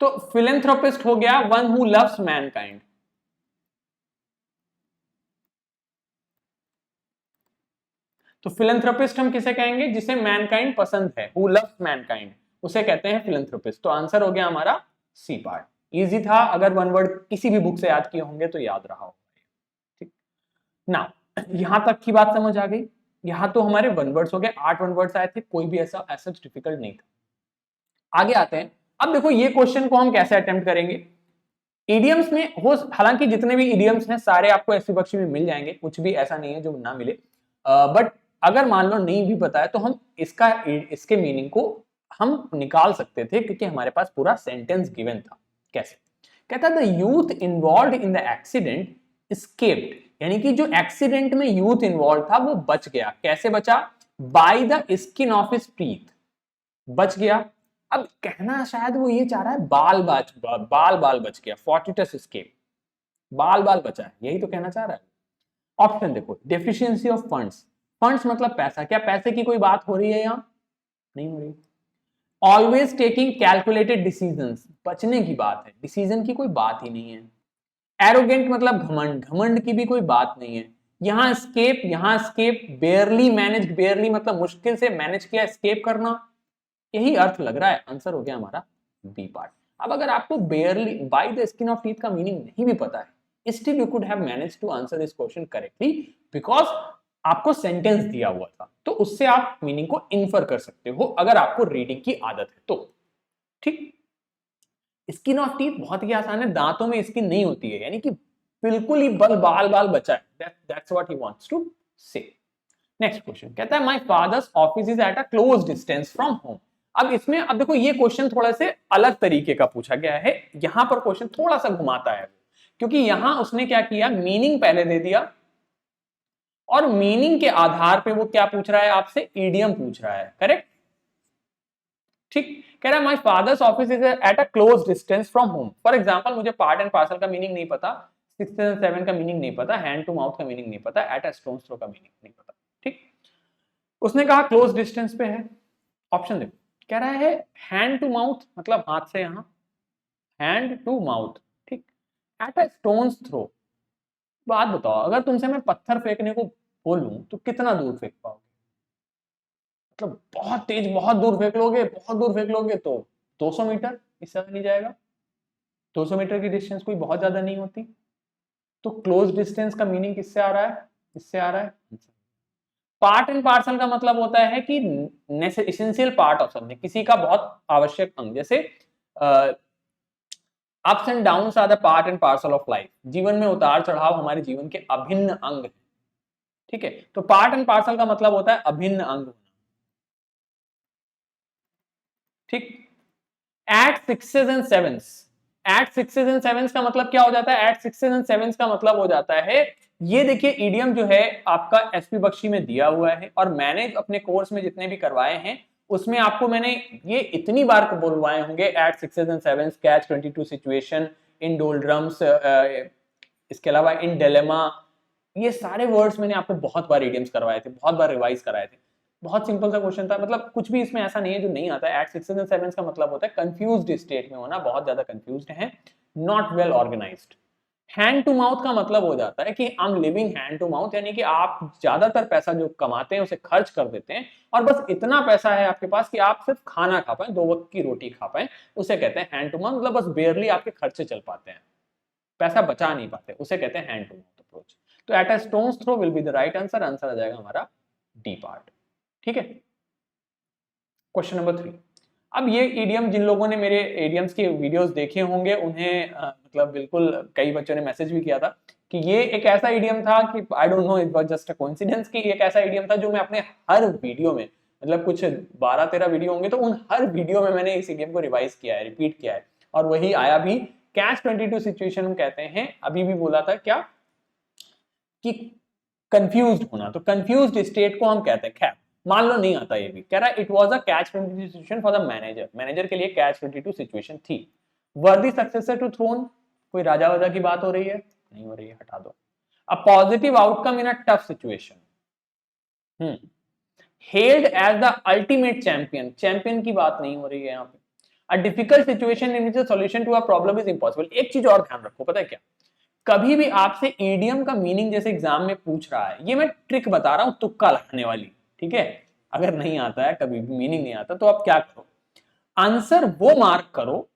तो फिलेंथ्रोपिस्ट हो गया वन हु लव्स मैनकाइंड। तो फिलेंथ्रोपिस्ट हम किसे कहेंगे? जिसे मैनकाइंड पसंद है, हु लव्स मैनकाइंड, उसे कहते हैं फिलेंथ्रोपिस्ट। तो आंसर हो गया हमारा सी पार्ट। इजी था, अगर वन वर्ड किसी भी बुक से याद किए होंगे तो याद रहा होगा। ठीक ना, यहां तक की बात समझ आ गई। यहां तो हमारे वन वर्ड्स हो गए, 8 वन वर्ड्स आए थे, कोई भी ऐसा डिफिकल्ट नहीं था। आगे आते हैं। अब देखो ये क्वेश्चन को हम कैसे अटेम्प्ट करेंगे। इडियम्स में हो, हालांकि जितने भी इडियम्स हैं सारे आपको एसपी बख्शी में मिल जाएंगे, कुछ भी ऐसा नहीं है जो ना मिले। बट अगर मान लो नहीं भी पता है तो हम इसके मीनिंग को हम निकाल सकते थे, क्योंकि हमारे पास पूरा सेंटेंस गिवन था। कैसे? कहता the youth involve in the accident escaped, यानी कि जो एक्सीडेंट में यूथ इन्वॉल्व था वो बच गया। कैसे बचा? Bye the skin of his teeth, बच गया। अब कहना शायद वो ये चाह रहा है बाल बाल बच गया, फॉर्टिटस एस्केप, बाल बचा है, यही तो कहना चाह रहा है। ऑप्शन देखो, डेफिशिएंसी ऑफ फंड्स, फंड्स मतलब पैसा, क्या पैसे की कोई बात हो रही है यहां? नहीं हो रही। ऑलवेज टेकिंग कैलकुलेटेड डिसीजंस, बचने की बात है, डिसीजन की कोई बात ही नहीं है। एरोगेंट मतलब घमंड, घमंड की भी कोई बात नहीं है। यहां स्केप, बेयरली मैनेज, बेयरली मतलब मुश्किल से मैनेज किया, स्केप करना, यही अर्थ लग रहा है। आंसर हो गया हमारा बी पार्ट। अब अगर आपको barely by the skin of teeth का मीनिंग नहीं भी पता है, still you could have managed to answer this question correctly, because आपको सेंटेंस दिया हुआ था, तो उससे आप मीनिंग को इन्फर कर सकते हो अगर आपको रीडिंग की आदत है तो। ठीक, स्किन ऑफ टीथ बहुत ही आसान है, दांतों में स्किन नहीं होती है, यानी कि बिल्कुल ही बाल बचा है। That's what he wants to say. Next question कहता है my father's office is at a close distance from home. अब इसमें, अब देखो ये क्वेश्चन थोड़ा से अलग तरीके का पूछा गया है। यहां पर क्वेश्चन थोड़ा सा घुमाता है, क्योंकि यहां उसने क्या किया, मीनिंग पहले दे दिया, और मीनिंग के आधार पे वो क्या पूछ रहा है आपसे, ईडियम पूछ रहा है। करेक्ट? ठीक, कह रहा है my father's office is at a close distance from home. For example मुझे पार्ट एंड पार्सल का मीनिंग नहीं पता, 6 एंड 7 का मीनिंग नहीं पता, हैंड टू माउथ का मीनिंग नहीं पता, एट अ स्टोन्स थ्रो का मीनिंग नहीं पता। ठीक, उसने कहा क्लोज डिस्टेंस पे है। ऑप्शन देखो, कह रहा है हैंड टू माउथ मतलब हाथ से, यहां हैंड टू माउथ। ठीक, एट अ स्टोन्स थ्रो, बात बताओ अगर तुमसे मैं पत्थर फेंकने को बोलूं तो कितना दूर फेंक पाओगे? मतलब बहुत तेज, बहुत दूर फेंक लोगे, बहुत दूर फेंक लोगे तो 200 मीटर, इससे ज्यादा नहीं जाएगा। 200 मीटर की डिस्टेंस कोई बहुत ज्यादा नहीं होती। तो क्लोज डिस्टेंस का मीनिंग किससे आ रहा है? इससे आ रहा है। पार्ट एंड पार्सल का मतलब होता है कि एसेंशियल पार्ट ऑफ समथिंग, किसी का बहुत आवश्यक अंग। जैसे ups and downs are the part and parcel of life. जीवन में उतार चढ़ाव हमारे जीवन के अभिन्न अंग है। ठीक है, तो पार्ट एंड पार्सल का मतलब होता है अभिन्न अंग होना। ठीक, at sixes and sevens, at sixes and sevens का मतलब क्या हो जाता है? एट सिक्सेस एंड सेवेंस का मतलब हो जाता है, ये देखिए इडियम जो है आपका एसपी बख्शी में दिया हुआ है, और मैंने अपने कोर्स में जितने भी करवाए हैं उसमें आपको मैंने ये इतनी बार बोलवाए होंगे, at sixes and sevens, catch 22 situation, in doldrums, इसके अलावा इन डिलेमा, ये सारे वर्ड्स मैंने आपको बहुत बार इडियम्स करवाए थे, बहुत बार रिवाइज कराए थे। बहुत सिंपल सा क्वेश्चन था, मतलब कुछ भी इसमें ऐसा नहीं है जो नहीं आता है। एट सिक्सेस एंड सेवेंस का मतलब होता है कंफ्यूज्ड स्टेट में होना, बहुत ज्यादा कंफ्यूज्ड है, not well organised. Hand to mouth का मतलब हो जाता है कि I am living hand to mouth, यानी कि आप ज्यादातर पैसा जो कमाते हैं उसे खर्च कर देते हैं, और बस इतना पैसा है आपके पास कि आप सिर्फ खाना खा पाए, 2 वक्त की रोटी खा पाए, उसे कहते हैं हैंड टू माउथ। मतलब बस बेयरली आपके खर्चे चल पाते हैं, पैसा बचा नहीं पाते, उसे कहते हैं हैंड टू माउथ अप्रोच। तो at a stone's throw will be the right answer, answer आ जाएगा हमारा डी पार्ट। ठीक है, क्वेश्चन नंबर 3। अब ये इडियम, जिन लोगों ने मेरे इडियम्स के वीडियोस देखे होंगे उन्हें मतलब बिल्कुल कई बच्चों ने मैसेज भी किया था कि ये एक ऐसा इडियम था कि I don't know, it was just a coincidence, कि एक ऐसा इडियम था जो मैं अपने हर वीडियो में, मतलब कुछ 12-13 वीडियो होंगे तो उन हर वीडियो में मैंने इस इडियम को रिवाइज किया है, रिपीट किया है, और वही आया भी। कैच 22 सिचुएशन हम कहते हैं, अभी भी बोला था क्या कि कंफ्यूज्ड होना, तो कंफ्यूज्ड स्टेट को हम कहते हैं। खैर मान लो नहीं आता, ये भी कह रहा है it was a catch 22 situation for the manager, manager के लिए कैच 22 सिचुएशन थी। वर्दी सक्सेसर टू थ्रोन, कोई राजा वाजा की बात हो रही है? नहीं हो रही है, हटा दो। A positive outcome in a tough situation, held as the ultimate champion, champion की बात नहीं हो रही है यहाँ पे। A difficult situation in which the solution to a problem is impossible. एक चीज और ध्यान रखो, पता है क्या, कभी भी आपसे ईडियम का मीनिंग जैसे एग्जाम में पूछ रहा है, ये मैं ट्रिक बता रहा हूं तुक्का लगाने वाली, ठीक है? अगर नहीं आता है, कभी भी मीनिंग नहीं आता, तो आप क्या करो, आंसर वो मार्क करो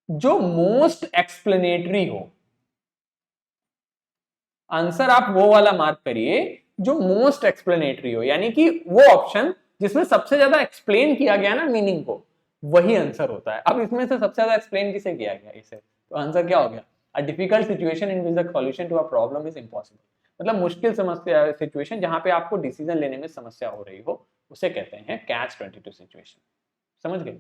जो मोस्ट एक्सप्लेनेटरी हो। आंसर आप वो वाला मार्क करिए जो मोस्ट एक्सप्लेनेटरी हो, यानी कि वो ऑप्शन जिसमें सबसे ज्यादा एक्सप्लेन किया गया ना मीनिंग को, वही आंसर होता है। अब इसमें से सबसे ज्यादा एक्सप्लेन किसे किया गया इसे, तो आंसर क्या हो गया? A difficult situation in which the solution to a problem is impossible, मतलब मुश्किल समस्या, सिचुएशन जहां पे आपको डिसीजन लेने में समस्या हो रही हो, उसे कहते हैं कैच 22 सिचुएशन। समझ गए?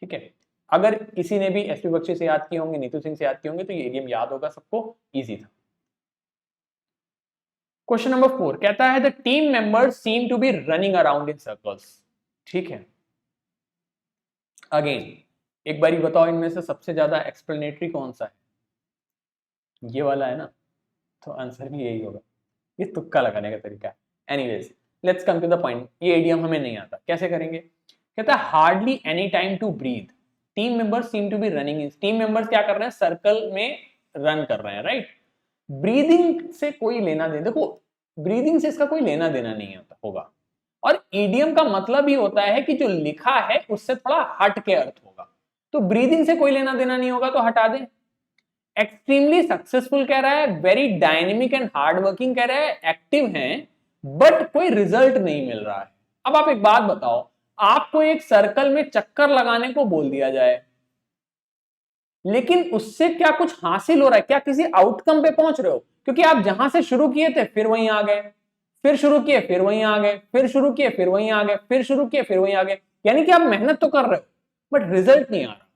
ठीक है, अगर किसी ने भी एसपी बख्शी से याद किए होंगे, नीतू सिंह से याद किए होंगे, तो ये इडियम याद होगा सबको, इजी था। क्वेश्चन नंबर 4 कहता है the team members seem to be running around in circles. ठीक है, अगेन एक बारी बताओ, इनमें से सबसे ज्यादा एक्सप्लेनेटरी कौन सा है? ये वाला है ना, तो आंसर भी यही होगा। ये तुक्का लगाने का तरीका है। Anyways let's come to the point, ये इडियम हमें नहीं आता, कैसे करेंगे? कहता है hardly any time to breathe, team members seem to be running in, team members क्या कर रहे हैं? सर्कल में रन कर रहे हैं, राइट? ब्रीदिंग से कोई लेना देना, देखो ब्रीदिंग से इसका कोई लेना देना नहीं होगा, और ईडियम का मतलब ही होता है कि जो लिखा है उससे थोड़ा हट के अर्थ होगा, तो ब्रीदिंग से कोई लेना देना नहीं होगा, तो हटा दें। एक्सट्रीमली सक्सेसफुल कह रहा है, very dynamic and hard working कह रहा है, एक्टिव हैं बट कोई रिजल्ट नहीं मिल रहा है। अब आप एक बात बताओ, आपको एक सर्कल में चक्कर लगाने को बोल दिया जाए, लेकिन उससे क्या कुछ हासिल हो रहा है? क्या किसी आउटकम पे पहुंच रहे हो? क्योंकि आप जहां से शुरू किए थे फिर वहीं आ गए, फिर शुरू किए फिर वहीं आ गए, फिर शुरू किए फिर वहीं आ गए, फिर शुरू किए फिर वहीं आ गए, यानी कि आप मेहनत तो कर रहे हो बट रिजल्ट नहीं आ रहा।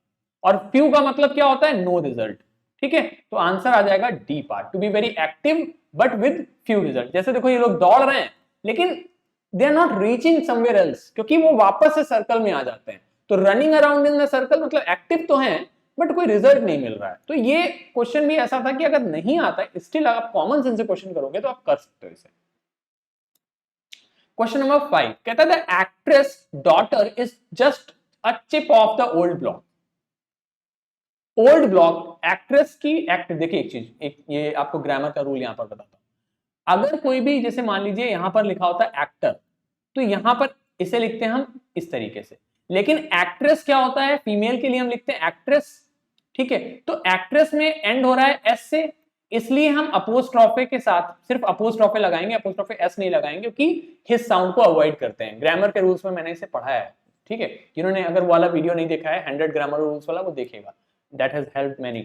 और फ्यू का मतलब क्या होता है? No result. ठीक है, तो आंसर आ जाएगा D part, to be very active but with few result. जैसे देखो ये लोग दौड़ रहे हैं लेकिन they are not reaching somewhere else, क्योंकि वो वापस से सर्कल में आ जाते हैं। तो running around in the circle मतलब एक्टिव तो हैं बट कोई रिजल्ट नहीं मिल रहा है। तो ये क्वेश्चन भी ऐसा था कि अगर नहीं आता है, स्टिल आप कॉमन सेंस से क्वेश्चन करोगे तो आप कर सकते हो इसे। क्वेश्चन नंबर 5 कहता है the actress daughter is just a chip off the old block. Old block, actress की एक्ट, देखिए एक चीज, एक ये आपको ग्रामर का रूल यहां पर बताता हूं। अगर कोई भी, जैसे मान लीजिए यहां पर लिखा होता है एक्टर, तो यहां पर इसे लिखते हैं हम इस तरीके से, लेकिन एक्ट्रेस क्या होता है? फीमेल के लिए हम लिखते हैं एक्ट्रेस। ठीक है, तो एक्ट्रेस में एंड हो रहा है एस से, इसलिए हम अपोस्ट्रोफे के साथ सिर्फ अपोस्ट्रोफे लगाएंगे, अपोस्ट्रोफे एस नहीं लगाएंगे, क्योंकि हिस साउंड को अवॉइड करते हैं। ग्रामर के रूल्स में मैंने इसे पढ़ाया है, ठीक है? जिन्होंने अगर वाला वीडियो नहीं देखा है 100 ग्रामर रूल्स वाला, वो देखेगा। That has helped many.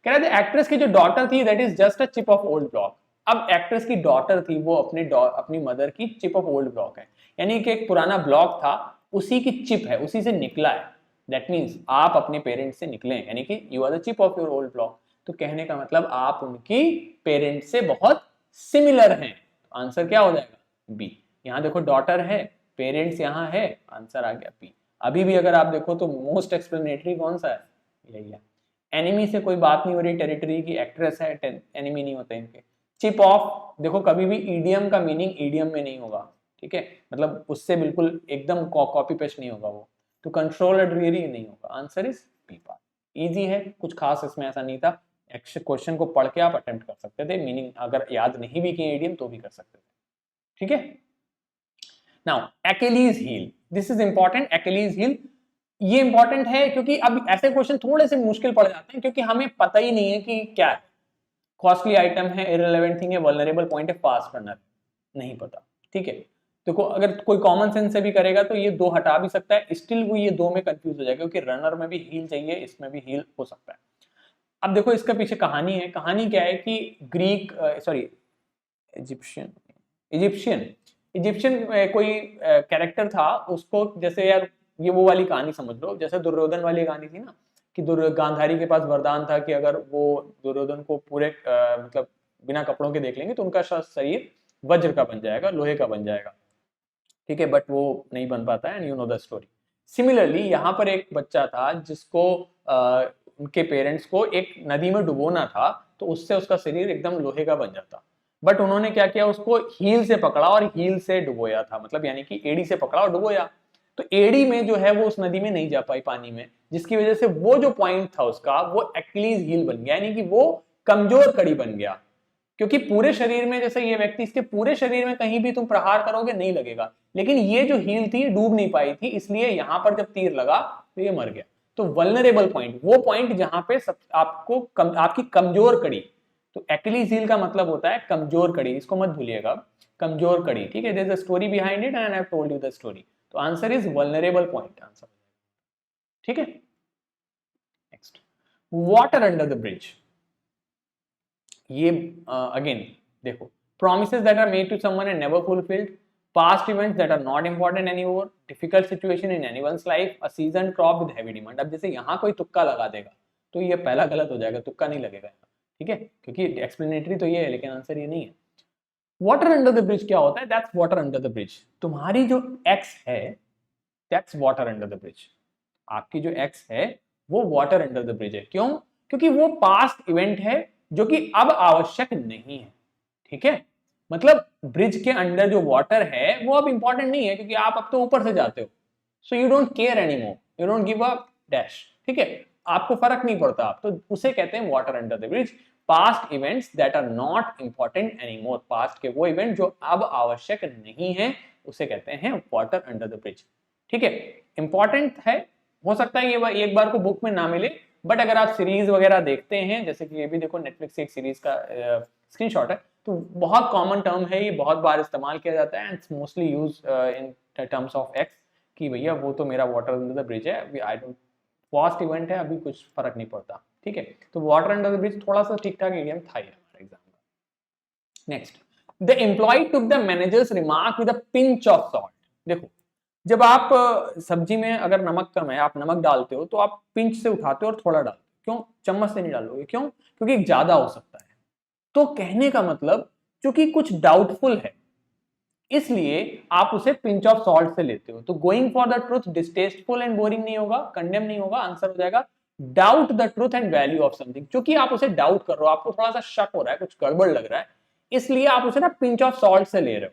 कह रहे थे एक्ट्रेस की जो डॉटर थी that is just a chip off old block. अब एक्ट्रेस की डॉटर थी, वो अपनी मदर की चिप ऑफ ओल्ड ब्लॉक है, यानी कि एक पुराना ब्लॉक था उसी की चिप है, उसी से निकला है। दैट मीन्स आप अपने पेरेंट्स से निकले हैं, यानी कि you are the chip of your old block. तो कहने का मतलब आप उनकी पेरेंट्स से बहुत सिमिलर हैं। तो आंसर क्या हो जाएगा? बी। यहां देखो डॉटर है, पेरेंट्स यहां है, आंसर आ गया बी। अभी भी अगर आप देखो तो मोस्ट एक्सप्लेनेटरी कौन सा है? यही है। एनिमी से कोई बात नहीं हो रही, टेरिटरी की एक्ट्रेस है, एनिमी नहीं होते इनके। चिप ऑफ, देखो कभी भी ईडियम का मीनिंग ईडियम में नहीं होगा, ठीक है, मतलब उससे बिल्कुल एकदम कॉपी पेस्ट नहीं होगा वो। तो कंट्रोल ड्रीरी नहीं होगा, answer is B part. Easy है, कुछ खास इसमें ऐसा नहीं था। क्वेश्चन को पढ़ के आप अटेम्प्ट कर सकते थे, मीनिंग अगर याद नहीं भी किए ईडियम तो भी कर सकते थे, ठीक है। Now Achilles heel, this is important. Achilles heel ये इंपॉर्टेंट है क्योंकि अब ऐसे क्वेश्चन थोड़े से मुश्किल पड़ जाते हैं क्योंकि हमें पता ही नहीं है कि क्या है। कॉस्टली आइटम है, इररिलेवेंट थिंग है, वल्नरेबल पॉइंट है, फास्ट रनर नहीं पता, ठीक है। देखो अगर कोई कॉमन सेंस से भी करेगा तो ये दो हटा भी सकता है, स्टिल वो ये दो में कंफ्यूज हो जाएगा क्योंकि रनर में भी हील चाहिए, इसमें भी हील हो सकता है। अब देखो इसका पीछे कहानी है। कहानी क्या है कि Greek sorry Egyptian Egyptian Egyptian कोई कैरेक्टर था, उसको जैसे यार ये वो वाली कहानी समझ लो जैसे दुर्योधन वाली कहानी थी ना, कि गांधारी के पास वरदान था कि अगर वो दुर्योधन को पूरे मतलब बिना कपड़ों के देख लेंगे तो उनका शरीर वज्र का बन जाएगा, लोहे का बन जाएगा, ठीक है, बट वो नहीं बन पाता है, and you know the story. Similarly यहाँ पर एक बच्चा था जिसको उनके पेरेंट्स को एक नदी में डुबोना था, तो उससे उसका शरीर एकदम लोहे का बन जाता, बट उन्होंने क्या किया, उसको हील से पकड़ा और हील से डुबोया था, मतलब यानी कि एड़ी से पकड़ा और डुबोया। तो एड़ी में जो है वो उस नदी में नहीं जा पाई पानी में, जिसकी वजह से वो जो पॉइंट था उसका वो एक्लीज हील बन गया, यानी कि वो कमजोर कड़ी बन गया। क्योंकि पूरे शरीर में जैसे ये व्यक्ति, इसके पूरे शरीर में कहीं भी तुम प्रहार करोगे नहीं लगेगा, लेकिन ये जो हील थी डूब नहीं पाई थी, इसलिए यहां पर जब तीर लगा तो ये मर गया। तो वल्नरेबल पॉइंट वो पॉइंट जहां पे आपको आपकी कमजोर कड़ी, तो एक्लीज हील का मतलब होता है कमजोर कड़ी, इसको मत भूलिएगा, कमजोर कड़ी, ठीक है। There is a story behind it and I have told you the story. तो answer is vulnerable point, answer, ठीक है। Next, water under the bridge. ये अगेन देखो, promises that are made to someone and never fulfilled, past events that are not important anymore, difficult situation in anyone's life, a seasoned crop with heavy demand। अब जैसे यहाँ कोई तुक्का लगा देगा तो ये पहला गलत हो जाएगा, तुक्का नहीं लगेगा, ठीक है, क्योंकि एक्सप्लेनेटरी तो ये है लेकिन आंसर ये नहीं है। वाटर अंडर द ब्रिज क्या होता है? That's water under the bridge. तुम्हारी जो एक्स है that's water under the bridge. आपकी जो एक्स है वो वाटर अंडर द ब्रिज है। क्यों? क्योंकि वो पास्ट इवेंट है जो कि अब आवश्यक नहीं है, ठीक है। मतलब ब्रिज के अंडर जो वाटर है वो अब इंपॉर्टेंट नहीं है क्योंकि आप अब तो ऊपर से जाते हो, so you don't care any more, you don't give a dash, ठीक है, आपको फर्क नहीं पड़ता आप, तो उसे कहते हैं water under the bridge. Past events that are not important any more, past के वो इवेंट जो अब आवश्यक नहीं है उसे कहते हैं वाटर अंडर द ब्रिज, ठीक है। इंपॉर्टेंट है, हो सकता है ये एक बार को बुक में ना मिले, बट अगर आप सीरीज वगैरह देखते हैं, जैसे कि ये भी देखो नेटफ्लिक्स से एक सीरीज का स्क्रीनशॉट है, तो बहुत कॉमन टर्म है, ये बहुत बार इस्तेमाल किया जाता है, and mostly use in terms of x, कि भैया वो तो मेरा वाटर अंडर द ब्रिज है, आई डोंट, फास्ट इवेंट है, अभी कुछ फर्क नहीं पड़ता, ठीक है। तो वाटर अंडर द ब्रिज थोड़ा सा ठीक ठाक इडियम था ये हमारे एग्जाम का। Next, the employ took the manager's remark with a pinch of salt. देखो जब आप सब्जी में अगर नमक कम है, आप नमक डालते हो तो आप पिंच से उठाते हो और थोड़ा डालते हो, क्यों? चम्मच से नहीं डालोगे, क्यों? क्योंकि ज्यादा हो सकता है। तो कहने का मतलब क्योंकि कुछ डाउटफुल है इसलिए आप उसे पिंच ऑफ सॉल्ट से लेते हो। तो going for the truth distasteful and boring नहीं होगा, कंडेम नहीं होगा, आंसर हो जाएगा doubt the truth and value of something. क्योंकि आप उसे डाउट कर रहे हो, आपको थोड़ा सा शक हो रहा है, कुछ गड़बड़ लग रहा है, इसलिए आप उसे ना पिंच ऑफ सॉल्ट से ले रहे हो,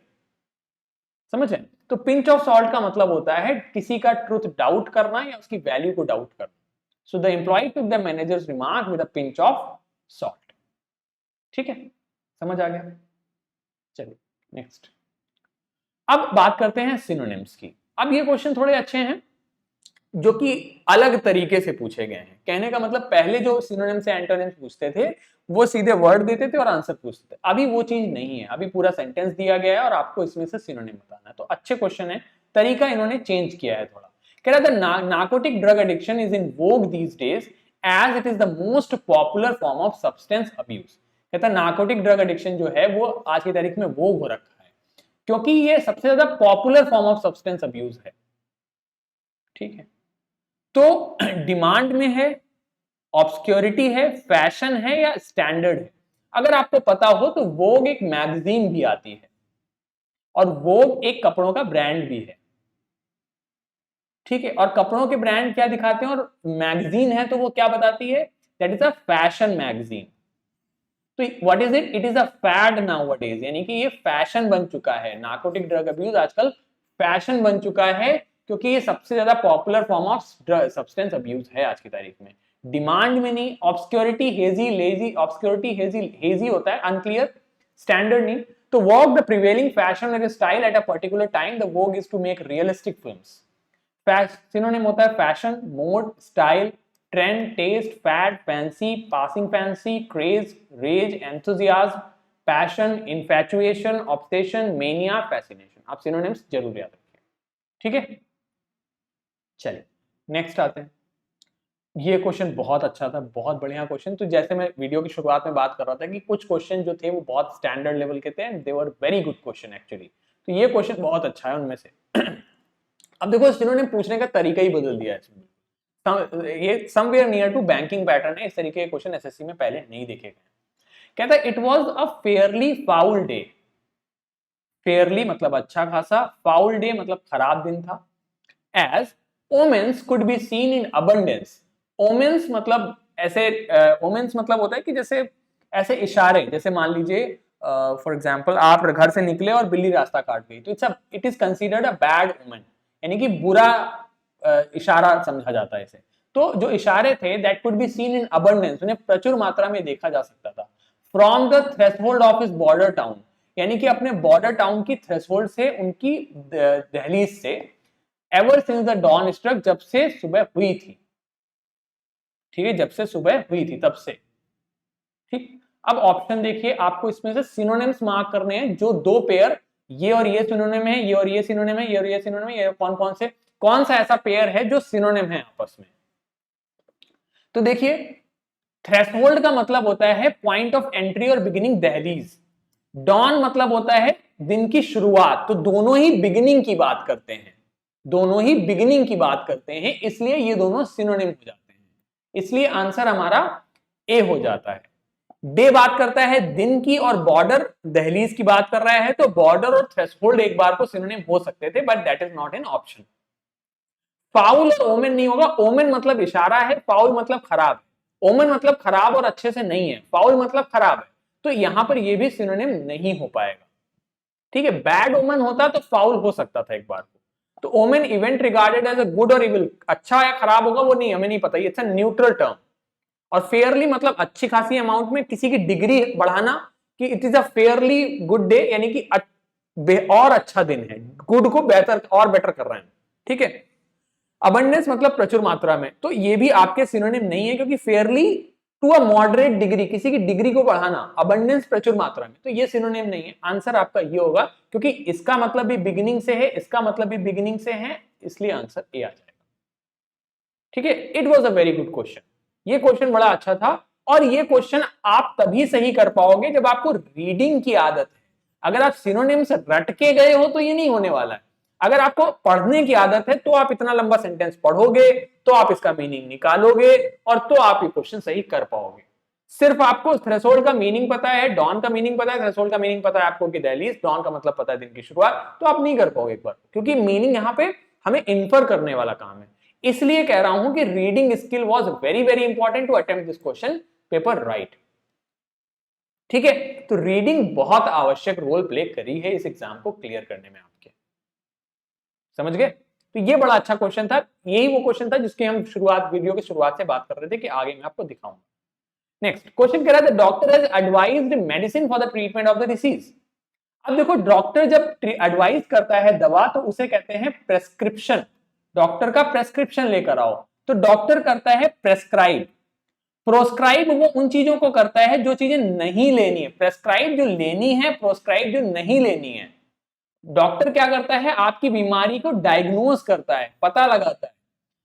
समझे? तो पिंच ऑफ सॉल्ट का मतलब होता है किसी का ट्रूथ डाउट करना या उसकी वैल्यू को डाउट करना। So the employ took the manager's remark with a pinch of salt, ठीक है, समझ आ गया। चलिए नेक्स्ट, अब बात करते हैं सिनोनिम्स की। अब ये क्वेश्चन थोड़े अच्छे हैं जो कि अलग तरीके से पूछे गए हैं। कहने का मतलब पहले जो सिनोनिम्स या एंटोनिम्स पूछते थे वो सीधे वर्ड देते थे और आंसर पूछते थे, अभी वो चीज नहीं है, अभी पूरा सेंटेंस दिया गया है और आपको इसमें से सिनोनिम बताना है। तो अच्छे क्वेश्चन है, तरीका इन्होंने चेंज किया है थोड़ा। कह रहा था narcotic drug addiction is in vogue these days as it is the most popular form of substance abuse. कहता है नार्कोटिक ड्रग एडिक्शन जो है वो आज की तारीख में वो हो रखा है क्योंकि ये सबसे ज्यादा popular form of substance abuse है। ठीक है, तो डिमांड में है, ऑब्सक्योरिटी है, फैशन है या स्टैंडर्ड है। अगर आपको पता हो तो वोग एक मैगजीन भी आती है और वोग एक कपड़ों का ब्रांड भी है। ठीक है, और कपड़ों के ब्रांड क्या दिखाते हैं और मैगजीन है तो वो क्या बताती है, that is a fashion magazine. तो what is it, it is a fad nowadays, यानी कि ये फैशन बन चुका है। नार्कोटिक ड्रग अब्यूज आजकल फैशन बन चुका है क्योंकि ये सबसे ज्यादा popular form of substance abuse है आज की तारीख में। डिमांड में नहीं, obscurity hazy lazy, obscurity hazy होता है, अनक्लियर, स्टैंडर्ड नहीं। तो वॉक द प्रिवेलिंग फैशन और style at a particular time, the vogue is to make realistic films. Synonym होता है fashion, mode, style, trend, taste, fad, fancy, passing fancy, craze, raze, enthusiasm, passion, infatuation, obsession, mania, fascination. आप synonyms जरूर याद रखिए। ठीक है, चलिए next आते हैं। ये क्वेश्चन बहुत अच्छा था, बहुत बढ़िया क्वेश्चन। तो जैसे मैं वीडियो की शुरुआत में बात कर रहा था कि कुछ क्वेश्चन जो थे वो बहुत स्टैंडर्ड लेवल के थे and they were very good question actually. तो ये क्वेश्चन बहुत अच्छा है उनमें से। अब देखो इन्होंने पूछने का तरीका ही बदल दिया है इसमें। ये somewhere near to banking pattern है, इस तरीके के क्वेश्चन एसएससी में पहले नहीं देखे गए। कहता है it was a fairly foul day. Fairly मतलब अच्छा खासा, फाउल डे मतलब खराब दिन था। As omens could be seen in abundance. Omens मतलब ऐसे, ओमेन्स मतलब होता है कि जैसे ऐसे इशारे, जैसे मान लीजिए फॉर एग्जाम्पल आप घर से निकले और बिल्ली रास्ता काट गई, तो it is considered a bad omen, यानी कि बुरा इशारा समझा जाता है इसे। तो जो इशारे थे that could be seen in abundance, उन्हें प्रचुर मात्रा में देखा जा सकता था। From the threshold of his border town, यानी कि अपने बॉर्डर टाउन की थ्रेशोल्ड से, उनकी दहलीज से, ever since the dawn struck, जब से सुबह हुई थी। ठीक है, जब से सुबह हुई थी तब से। ठीक, अब ऑप्शन देखिए, आपको इसमें से सिनोनिम्स मार्क करने हैं, जो दो पेयर, ये और ये सिनोनिम है, ये और ये सिनोनिम है, ये और ये सिनोनिम है, ये कौन कौन से, कौन सा ऐसा पेयर है जो सिनोनिम है आपस में। तो देखिए थ्रेशोल्ड का मतलब होता है पॉइंट ऑफ एंट्री और बिगिनिंग, दहलीज। डॉन मतलब होता है दिन की शुरुआत। तो दोनों ही बिगिनिंग की बात करते हैं, दोनों ही बिगिनिंग की बात करते हैं, इसलिए ये दोनों सिनोनिम हो जाते हैं। इसलिए आंसर हमारा ए हो जाता है। डे बात करता है दिन की और बॉर्डर दहलीज की बात कर रहा है, तो बॉर्डर और थ्रेशोल्ड एक बार को सिनोनिम हो सकते थे, but that is not an option. Foul और ओमेन नहीं होगा। ओमेन मतलब इशारा है, फाउल मतलब खराब है। ओमेन मतलब खराब और अच्छे से नहीं है, फाउल मतलब खराब है, तो यहां पर यह भी सिनोनिम नहीं हो पाएगा। ठीक है, बैड ओमेन होता तो फाउल हो सकता था एक बार को। तो omen event regarded as a good और इविल, अच्छा या खराब होगा वो नहीं, हमें नहीं पता, इट्स अ न्यूट्रल टर्म। और फेयरली मतलब अच्छी खासी अमाउंट में किसी की डिग्री बढ़ाना, कि it is a fairly good day, यानी कि और अच्छा दिन है, गुड को बेहतर और बेटर कर रहे हैं। ठीक है, अबंडेंस मतलब प्रचुर मात्रा में, तो ये भी आपके सिनोनिम नहीं है, क्योंकि fairly to a moderate degree, किसी की डिग्री को बढ़ाना, अबंडेंस प्रचुर मात्रा में, तो ये सिनोनिम नहीं है। आंसर आपका ये होगा, क्योंकि इसका मतलब भी बिगिनिंग से है, इसका मतलब भी बिगिनिंग से है, इसलिए आंसर ए आ जाएगा। ठीक है, it was a very good question. ये क्वेश्चन बड़ा अच्छा था, और ये क्वेश्चन आप तभी सही कर पाओगे जब आपको रीडिंग की आदत है। अगर आप सिनोनिम्स रट के गए हो तो ये नहीं होने वाला है। अगर आपको पढ़ने की आदत है तो आप इतना लंबा सेंटेंस पढ़ोगे, तो आप इसका मीनिंग निकालोगे, और तो आप ये क्वेश्चन सही कर पाओगे। सिर्फ आपको थ्रेशोल्ड का मीनिंग पता है, डॉन का मीनिंग पता है, थ्रेशोल्ड का मीनिंग पता है आपको कि दहलीज, डॉन का मतलब पता है दिन की शुरुआत, तो आप नहीं कर पाओगे एक बार, क्योंकि मीनिंग यहां पे हमें इन्फर करने वाला काम है। इसलिए कह रहा हूं कि reading skill was very very important to attempt this question paper right. ठीक है, तो रीडिंग बहुत आवश्यक रोल प्ले करी है इस एग्जाम को क्लियर करने में आपके। समझ गए? तो ये बड़ा अच्छा क्वेश्चन था, यही वो क्वेश्चन था जिसकी हम शुरुआत, वीडियो की शुरुआत से बात कर रहे थे कि आगे मैं आपको दिखाऊंगा। नेक्स्ट क्वेश्चन कह रहा है doctor has advised medicine for the treatment of the disease. अब देखो डॉक्टर जब एडवाइस करता है दवा तो उसे कहते हैं प्रेस्क्रिप्शन। डॉक्टर का प्रेस्क्रिप्शन लेकर आओ, तो डॉक्टर करता है प्रेस्क्राइब। प्रोस्क्राइब वो उन चीजों को करता है जो चीजें नहीं लेनी है, प्रेस्क्राइब जो लेनी है, प्रोस्क्राइब जो नहीं लेनी है। डॉक्टर क्या करता है, आपकी बीमारी को डायग्नोज करता है, पता लगाता है,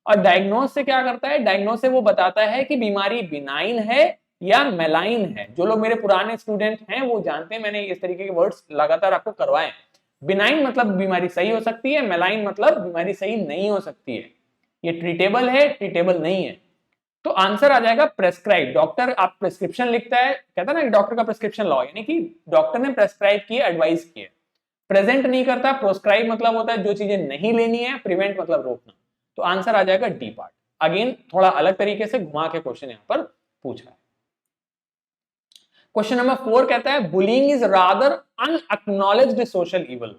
और डायग्नोज से क्या करता है, डायग्नोज से वो बताता है कि बीमारी बिनाइन है या मेलाइन है। जो लोग मेरे पुराने स्टूडेंट हैं वो जानते हैं, मैंने इस तरीके के वर्ड्स लगातार आपको करवाए। बिनाइन मतलब बीमारी सही हो सकती है, मेलाइन मतलब बीमारी सही नहीं हो सकती है। ये ट्रीटेबल है, ट्रीटेबल नहीं है। तो आंसर आ जाएगा प्रेस्क्राइब। डॉक्टर आप प्रेस्क्रिप्शन लिखता है, कहता है ना डॉक्टर का प्रेस्क्रिप्शन लॉ, यानी कि डॉक्टर ने प्रेस्क्राइब किया, एडवाइस किया। प्रेजेंट नहीं करता, प्रोस्क्राइब मतलब होता है जो चीजें नहीं लेनी है, प्रिवेंट मतलब रोकना। तो आंसर आ जाएगा डी पार्ट। अगेन थोड़ा अलग तरीके से घुमा के क्वेश्चन यहां पर पूछा है। क्वेश्चन नंबर 4 कहता है bullying is rather unacknowledged social evil.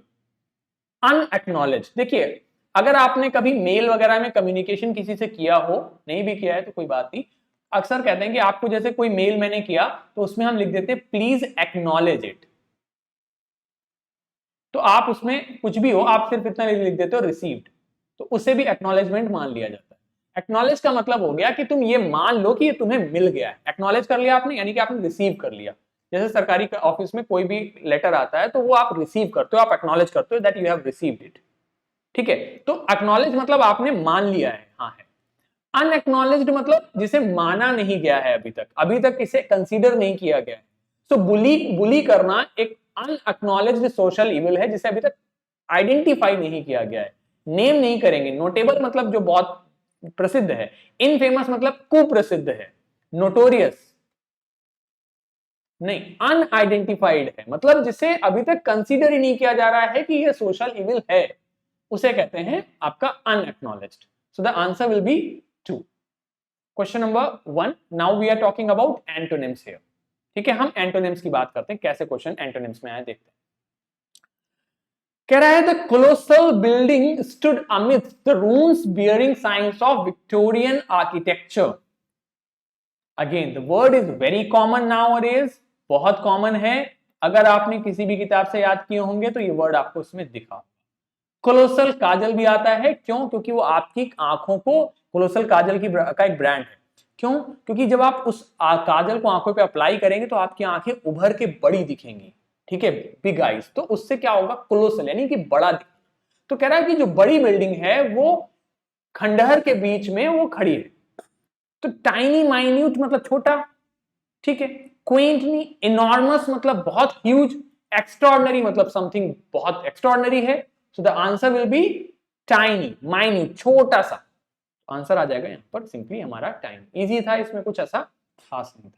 Unacknowledge, देखिए अगर आपने कभी मेल वगैरह में कम्युनिकेशन किसी से किया हो, नहीं भी किया है तो कोई बात नहीं, अक्सर कहते हैं कि आपको जैसे कोई मेल मैंने किया तो उसमें हम लिख देते हैं प्लीज एक्नॉलेज इट। तो आप उसमें कुछ भी हो, आप सिर्फ इतना लिख देते हो रिसीव्ड, तो उसे भी एक्नॉलेजमेंट मान लिया जाता है। एक्नॉलेज का मतलब हो गया कि तुम ये मान लो कि ये तुम्हें मिल गया है। एक्नॉलेज कर लिया आपने, यानी कि आपने रिसीव कर लिया। जैसे सरकारी ऑफिस में कोई भी लेटर आता है तो वो आप रिसीव करते हो, आप एक्नॉलेज करते हो that you have received it. ठीक है, तो एक्नॉलेज मतलब आपने मान लिया है, हाँ है। अनएक्नॉलेज्ड मतलब जिसे माना नहीं गया है, अभी तक इसे कंसीडर नहीं किया गया है। तो बुली करना एक अनएक्नॉलेज्ड सोशल इविल है जिसे अभी तक आइडेंटिफाई नहीं किया गया है, नेम नहीं करेंगे। नोटेबल मतलब जो बहुत प्रसिद्ध है, इनफेमस मतलब कुप्रसिद्ध है, नोटोरियस नहीं, अनआइडेंटिफाइड है मतलब जिसे अभी तक कंसीडर ही नहीं किया जा रहा है कि ये सोशल इविल है, उसे कहते हैं आपका unacknowledged. So the answer will be 2। Question number 1, now we are talking about antonyms here. ठीक है, हम एंटोनिम्स की बात करते हैं, कैसे क्वेश्चन एंटोनिम्स में आए देखते हैं। कह रहा है the colossal building stood amidst the ruins bearing signs of Victorian architecture. Again the word is very common nowadays, बहुत कॉमन है। अगर आपने किसी भी किताब से याद किए होंगे तो ये वर्ड आपको उसमें दिखा। कोलोसल काजल भी आता है, क्यों? क्योंकि वो आपकी आंखों को, कोलोसल काजल का एक ब्रांड है। क्यों? क्योंकि जब आप उस काजल को आंखों पे अप्लाई करेंगे तो आपकी आंखें उभर के बड़ी दिखेंगी। ठीक है, बिग आईज, तो उससे क्या होगा, कोलोसल यानी कि बड़ा दिखना। तो कह रहा है कि जो बड़ी बिल्डिंग है वो खंडहर के बीच में वो खड़ी है। तो टाइनी माइन्यूट मतलब छोटा, ठीक है, क्वेंट नहीं, इनॉर्मस मतलब बहुत ह्यूज, एक्स्ट्रॉर्डनरी मतलब समथिंग बहुत एक्स्ट्रॉर्डनरी है। So the answer will B tiny, minute, छोटा सा। आंसर आ जाएगा यहां पर सिंपली हमारा टाइम। इजी था, इसमें कुछ ऐसा खास नहीं था।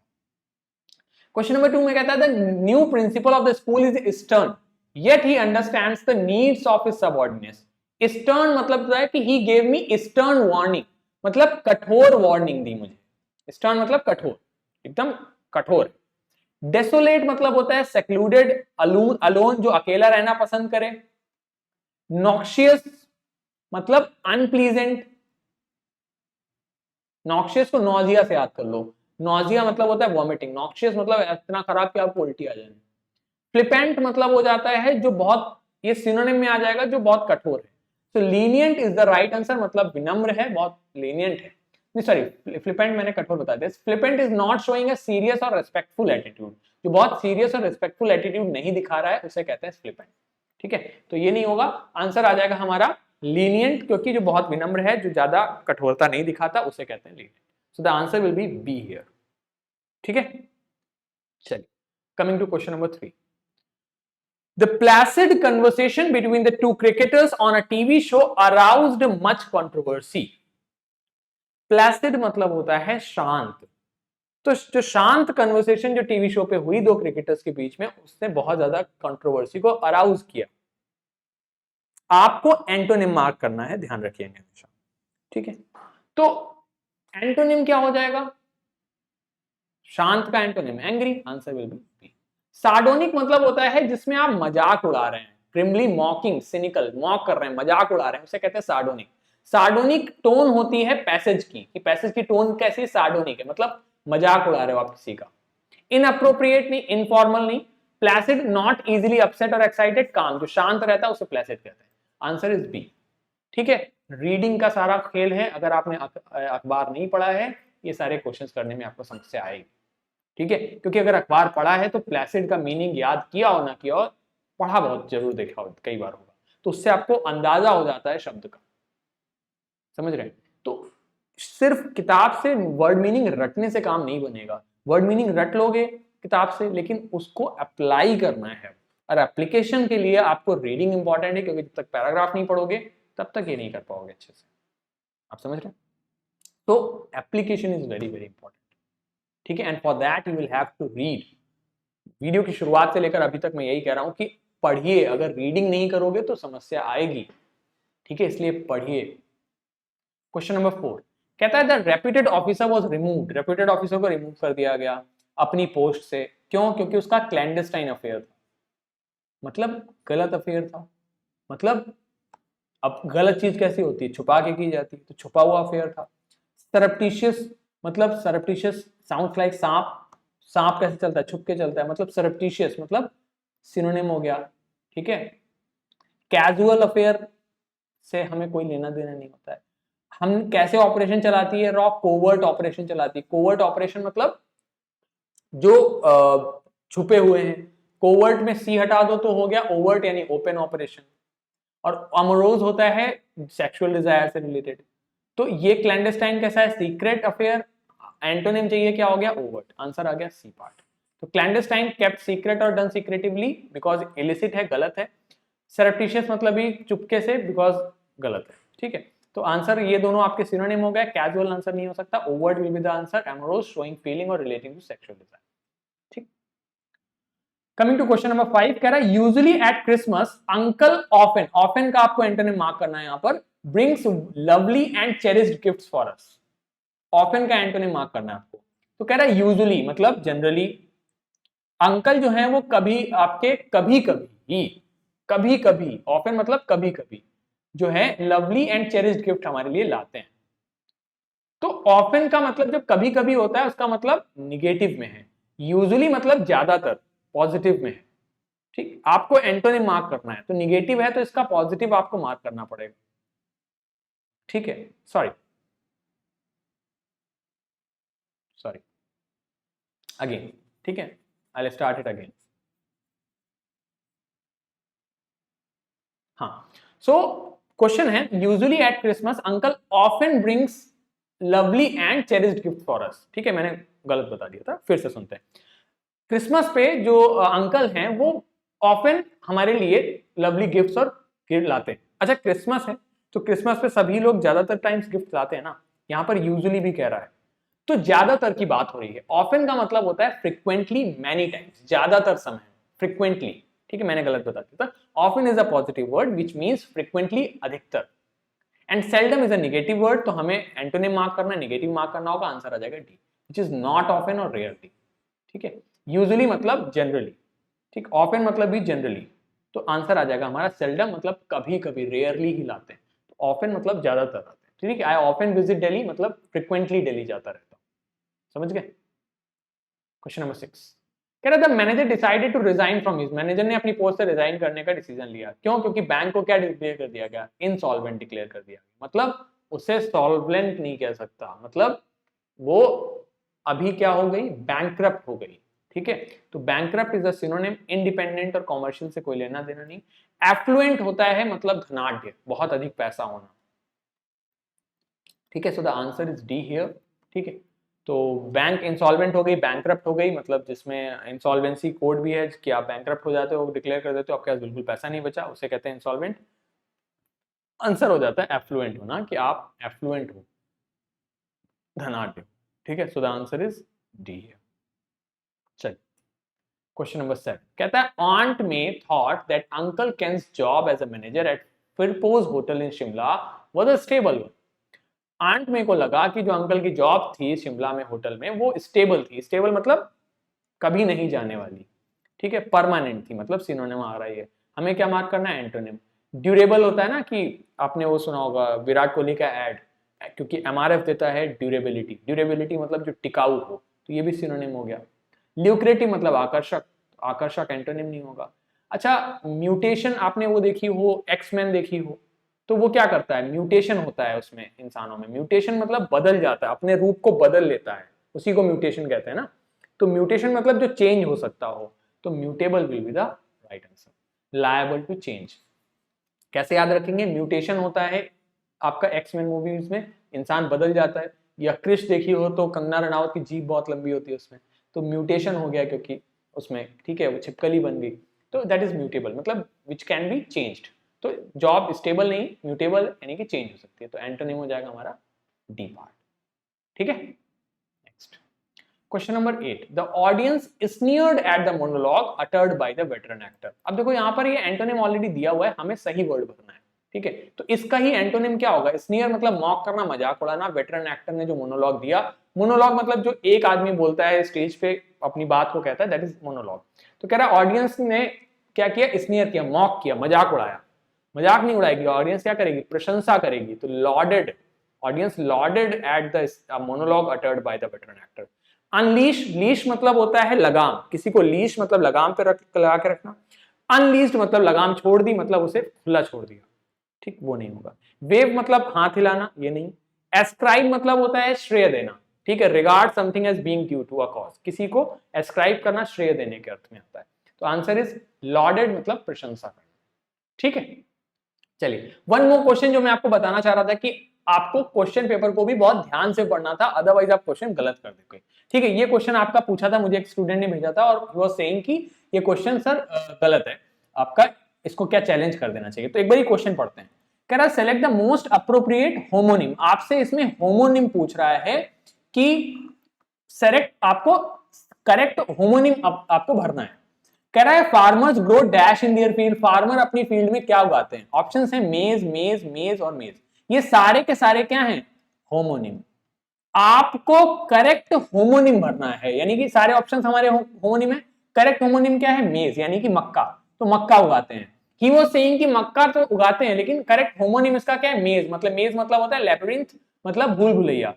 क्वेश्चन नंबर 2 में कहता है the new principle of the school is stern yet he understands the needs of his subordinates. Stern मतलब है कि he gave me stern warning, मतलब कठोर वार्निंग दी मुझे। स्टर्न मतलब कठोर, एकदम कठोर। डेसोलेट मतलब होता है सेक्लूडेड, अलोन, अलोन जो अकेला रहना पसंद करे। नॉक्शियस मतलब अनप्लीजेंट, नॉक्शियस को नॉजिया से याद कर लो, नॉजिया मतलब होता है वॉमिटिंग, नॉक्शियस मतलब इतना खराब कि आपको उल्टी आ जाए। फ्लिपेंट मतलब हो जाता है जो बहुत, ये सिनोनिम में आ जाएगा, जो बहुत कठोर है। तो lenient is the right answer, मतलब विनम्र है, बहुत लीनियंट है। नहीं सॉरी, फ्लिपेंट मैंने कठोर बता दिया। Flippant is not showing a serious और रिस्पेक्टफुल एटीट्यूड, जो बहुत सीरियस और रिस्पेक्टफुल एटीट्यूड नहीं दिखा रहा है उसे कहते हैं फ्लिपेंट। ठीक है, तो ये नहीं होगा, आंसर आ जाएगा हमारा लीनियंट, क्योंकि जो बहुत विनम्र है, जो ज्यादा कठोरता नहीं दिखाता, उसे कहते हैं lenient. So the answer will be B here. ठीक है, चलिए coming to question number 3। The placid conversation between the two cricketers on a TV show aroused much controversy. Placid मतलब होता है शांत, तो जो शांत कन्वर्सेशन जो टीवी शो पे हुई दो क्रिकेटर्स के बीच में, उसने बहुत ज्यादा कंट्रोवर्सी को अराउज किया। आपको एंटोनिम मार्क करना है, ध्यान रखिएगा हमेशा। ठीक है, तो एंटोनिम क्या हो जाएगा, शांत का antonym angry, answer will be. Sardonic मतलब होता है जिसमें आप मजाक उड़ा रहे हैं, ग्रिमली मॉकिंग, सिनिकल, मॉक कर रहे हैं, मजाक उड़ा रहे हैं, उसे कहते हैं सार्डोनिक। सार्डोनिक टोन होती है पैसेज की, कि पैसेज की टोन कैसी, सार्डोनिक है, मतलब मजाक उड़ा रहे हो आप किसी का। इनअप्रोप्रिएट नहीं, इनफॉर्मल नहीं। प्लेसिड नॉट इजीली अपसेट और एक्साइटेड, काम, जो शांत रहता है उसे प्लेसिड कहते हैं। Answer is B. ठीक है, रीडिंग का सारा खेल है, अगर आपने अखबार नहीं पढ़ा है, ये सारे क्वेश्चंस करने में आपको समस्या आएगी। ठीक है, क्योंकि अगर अखबार पढ़ा है तो प्लेसिड का मीनिंग याद किया हो ना किया हो, पढ़ा बहुत जरूर देखा हो, कई बार होगा, तो उससे आपको अंदाजा हो जाता है शब्द का। समझ रहे हैं? तो सिर्फ किताब से वर्ड मीनिंग रटने से काम नहीं बनेगा। वर्ड मीनिंग रट लोगे किताब से, लेकिन उसको अप्लाई करना है, और एप्लीकेशन के लिए आपको रीडिंग इंपॉर्टेंट है, क्योंकि जब तक पैराग्राफ नहीं पढ़ोगे तब तक ये नहीं कर पाओगे अच्छे से। आप समझ रहे हैं? तो application is very very important, ठीक है। And for that you will have to read. Video की शुरुआत से लेकर अभी तक मैं यही कह रहा हूं कि पढ़िए, अगर रीडिंग नहीं करोगे तो समस्या आएगी, ठीक है, इसलिए पढ़िए। क्वेश्चन नंबर 4 कहता है the reputed officer was removed, reputed officer को रिमूव कर दिया गया अपनी पोस्ट से, क्यों? क्योंकि उसका क्लैंडस्टाइन अफेयर था, मतलब गलत अफेयर था। मतलब अब गलत चीज कैसी होती है? छुपा के की जाती है, तो छुपा हुआ अफेयर था। सरप्टिशियस, मतलब सरप्टिशियस साउंड्स लाइक सांप, सांप कैसे चलता है? छुप के चलता है, मतलब सरप्टिशियस मतलब सिनोनिम हो गया, ठीक है। कैजुअल अफेयर से हमें कोई लेना देना नहीं होता है। हम कैसे ऑपरेशन चलाती है? रॉ कोवर्ट ऑपरेशन चलाती है। कोवर्ट ऑपरेशन मतलब जो छुपे हुए हैं। कोवर्ट में सी हटा दो तो हो गया ओवर्ट यानी ओपन ऑपरेशन। और अमोरोज होता है सेक्सुअल डिजायर से रिलेटेड। तो ये क्लैंडस्टाइन कैसा है? Secret affair. एंटोनिम चाहिए, क्या हो गया? ओवर्ट। आंसर आ गया सी पार्ट। तो क्लैंडस्टाइन केप्ट सीक्रेट और डन सीक्रेटिवली बिकॉज इलिसिट है, गलत है। सरप्टिशियस मतलब भी चुपके से, बिकॉज गलत है, ठीक है। तो आंसर ये दोनों आपके सिनोनिम हो गए। कैजुअल आंसर नहीं हो सकता, overt will be the answer. Amorous showing feeling और रिलेटिंग टू सेक्सुअल डिजायर, ठीक। कमिंग टू क्वेश्चन नंबर 5 कह रहा है usually at Christmas uncle often, often का आपको एंटोनिम मार्क करना है यहां पर, brings lovely and cherished gifts for us. Often का एंटोनिम मार्क करना है आपको। तो कह रहा है यूजुअली मतलब जनरली, अंकल जो है वो कभी आपके कभी कभी ही, कभी कभी, ऑफन मतलब कभी कभी जो है लवली एंड चेरिश्ड गिफ्ट हमारे लिए लाते हैं। तो ऑफन का मतलब जब कभी कभी होता है उसका मतलब निगेटिव में है, यूजुअली मतलब ज्यादातर पॉजिटिव में है, ठीक। आपको एंटोनिम मार्क करना है, तो निगेटिव है तो इसका पॉजिटिव आपको मार्क करना पड़ेगा, ठीक है। सॉरी सॉरी अगेन, ठीक है, I will start it again. हाँ, सो क्वेश्चन है usually at Christmas uncle often brings lovely and cherished gift for us, ठीक है, मैंने गलत बता दिया था, फिर से सुनते हैं। क्रिसमस पे जो अंकल हैं वो ऑफन हमारे लिए लवली गिफ्ट्स और गिफ्ट लाते हैं। अच्छा, क्रिसमस है तो क्रिसमस पे सभी लोग ज्यादातर टाइम्स गिफ्ट लाते हैं ना, यहाँ पर यूजुअली भी कह रहा है, तो ज्यादातर की बात हो रही है। ऑफन का मतलब होता है फ्रिक्वेंटली, मैनी टाइम्स, ज्यादातर समय, फ्रिक्वेंटली, ठीक है, मैंने गलत बता दिया था। Often is a positive word which means frequently, अधिकतर। And seldom is a negative word, तो हमें एंटोनिम मार्क करना, नेगेटिव मार्क करना होगा, आंसर आ जाएगा D, which is not often और रेयरली, ठीक है। यूजुअली मतलब जनरली, ठीक, ऑफन मतलब भी जनरली, तो आंसर आ जाएगा हमारा सेल्डम मतलब कभी कभी, रेयरली ही लाते हैं, तो ऑफन मतलब ज्यादातर आते हैं, ठीक है। आई ऑफन विजिट दिल्ली मतलब फ्रिक्वेंटली दिल्ली जाता रहता हूं, समझ गए। क्वेश्चन नंबर 6 कह रहा था manager decided to resign from his, manager ने अपनी पोस्ट से रिजाइन करने का डिसीजन लिया, क्यों? क्योंकि बैंक को क्या डिक्लेयर कर दिया गया? इनसॉल्वेंट डिक्लेयर कर दिया गया, मतलब उसे सॉल्वेंट नहीं कह सकता, मतलब वो अभी क्या हो गई? बैंकक्रप्ट हो गई, ठीक है। तो bankrupt is a synonym, independent और कॉमर्शियल से कोई लेना देना नहीं। एफ्लुएंट होता है मतलब धनाढ्य, बहुत अधिक पैसा होना, ठीक है। So the answer is D here, ठीक है। तो बैंक इंसॉल्वेंट हो गई, बैंकक्रप्ट हो गई, मतलब जिसमें इंसॉल्वेंसी कोड भी है कि आप बैंकक्रप्ट हो जाते हो, डिक्लेयर कर देते हो, आपके पास बिल्कुल पैसा नहीं बचा, उसे कहते हैं इंसॉल्वेंट। आंसर हो जाता है एफ्लुएंट होना, कि आप एफ्लुएंट हो, धनाढ्य, ठीक है। So the answer is D here. चलिए क्वेश्चन नंबर 7 कहता है aunt May thought that uncle Ken's job as a manager at Firpos hotel in Shimla was a stable one. Aunt May को लगा कि जो अंकल की जॉब थी शिमला में होटल में वो स्टेबल थी, स्टेबल मतलब कभी नहीं जाने वाली, ठीक है। परमानेंट थी मतलब सिनोनिम आ रहा है, हमें क्या मार्क करना है? एंटोनिम। ड्यूरेबल होता है ना, कि आपने वो सुना होगा विराट कोहली का एड, क्योंकि एमआरएफ देता है ड्यूरेबिलिटी, ड्यूरेबिलिटी मतलब जो टिकाऊ हो, तो ये भी सिनोनिम हो गया। ल्यूक्रेटिव मतलब आकर्षक, आकर्षक एंटोनिम नहीं होगा। अच्छा, म्यूटेशन आपने वो देखी हो, एक्समैन देखी हो, तो वो क्या करता है? म्यूटेशन होता है उसमें, इंसानों में म्यूटेशन मतलब बदल जाता है, अपने रूप को बदल लेता है, उसी को म्यूटेशन कहते हैं ना। तो म्यूटेशन मतलब जो चेंज हो सकता हो, तो mutable will be the right answer. Liable to change कैसे याद रखेंगे? म्यूटेशन होता है आपका एक्समैन मूवीज में इंसान बदल जाता है। या क्रिश देखी हो तो कंगना रनावत की जीभ बहुत लंबी होती है उसमें, तो म्यूटेशन हो गया क्योंकि उसमें, ठीक है, वो छिपकली बन गई, तो दैट इज म्यूटेबल, मतलब विच कैन बी चेंज्ड। तो जॉब स्टेबल नहीं, म्यूटेबल यानी कि चेंज हो सकती है, तो एंटोनिम हो जाएगा हमारा डिपार्ट। ठीक है, next question number 8, the audience sneered at the monologue uttered by the veteran actor. अब देखो यहाँ पर ये एंटोनिम ऑलरेडी दिया हुआ है, हमें सही वर्ड भरना है, ठीक है, तो इसका ही एंटोनिम क्या होगा? स्नीयर मतलब मॉक करना, मजाक उड़ाना। वेटरन एक्टर ने जो मोनोलॉग दिया, मोनोलॉग मतलब जो एक आदमी बोलता है स्टेज पे अपनी बात को कहता है, दैट इज मोनोलॉग। तो कह रहा है ऑडियंस ने क्या किया? स्नीयर किया, मॉक किया, मजाक उड़ाया। मजाक नहीं उड़ाएगी ऑडियंस, क्या करेगी? प्रशंसा करेगी। तो loaded, audience loaded eight the monologue uttered by the veteran actor. Unleash, leash मतलब होता है लगाम, किसी को लीश मतलब लगाम पे लगा के रखना। अनलीस्ड मतलब लगाम छोड़ दी, मतलब उसे खुला छोड़ दिया, ठीक, वो नहीं होगा। वेव मतलब हाथ हिलाना, ये नहीं। एस्क्राइब मतलब होता है श्रेय देना, ठीक है, regard something as being due to a cause, किसी को एस्क्राइब करना श्रेय देने के अर्थ में आता है। तो आंसर इज लॉडेड मतलब प्रशंसा करना, ठीक है। चलिए वन मोर क्वेश्चन जो मैं आपको बताना चाह रहा था कि आपको क्वेश्चन पेपर को भी बहुत ध्यान से पढ़ना था, अदरवाइज आप क्वेश्चन गलत कर देंगे, ठीक है। ये क्वेश्चन आपका पूछा था, मुझे एक स्टूडेंट ने भेजा था और वो सेइंग कि ये क्वेश्चन सर गलत है आपका, इसको क्या चैलेंज कर देना चाहिए। तो एक बार ये क्वेश्चन पढ़ते हैं। कह रहा है select the most appropriate homonym. आपसे इसमें होमोनिम पूछ रहा है कि सेलेक्ट, आपको करेक्ट होमोनिम आपको भरना है। कह रहा है farmers grow dash in their field. Farmer अपनी फील्ड में क्या उगाते हैं? ऑप्शंस हैं मेज, मेज, मेज और मेज। ये सारे के सारे क्या हैं? होमोनिम। आपको करेक्ट होमोनिम भरना है, यानी कि सारे ऑप्शंस हमारे होमोनिम है। करेक्ट होमोनिम क्या है? मेज, यानी कि मक्का। तो मक्का उगाते हैं। ही वो सेइंग कि मक्का तो उगाते हैं, लेकिन करेक्ट होमोनिम इसका क्या है? मेज। मतलब मेज मतलब होता है लैबिरिंथ, मतलब भूल भुलैया।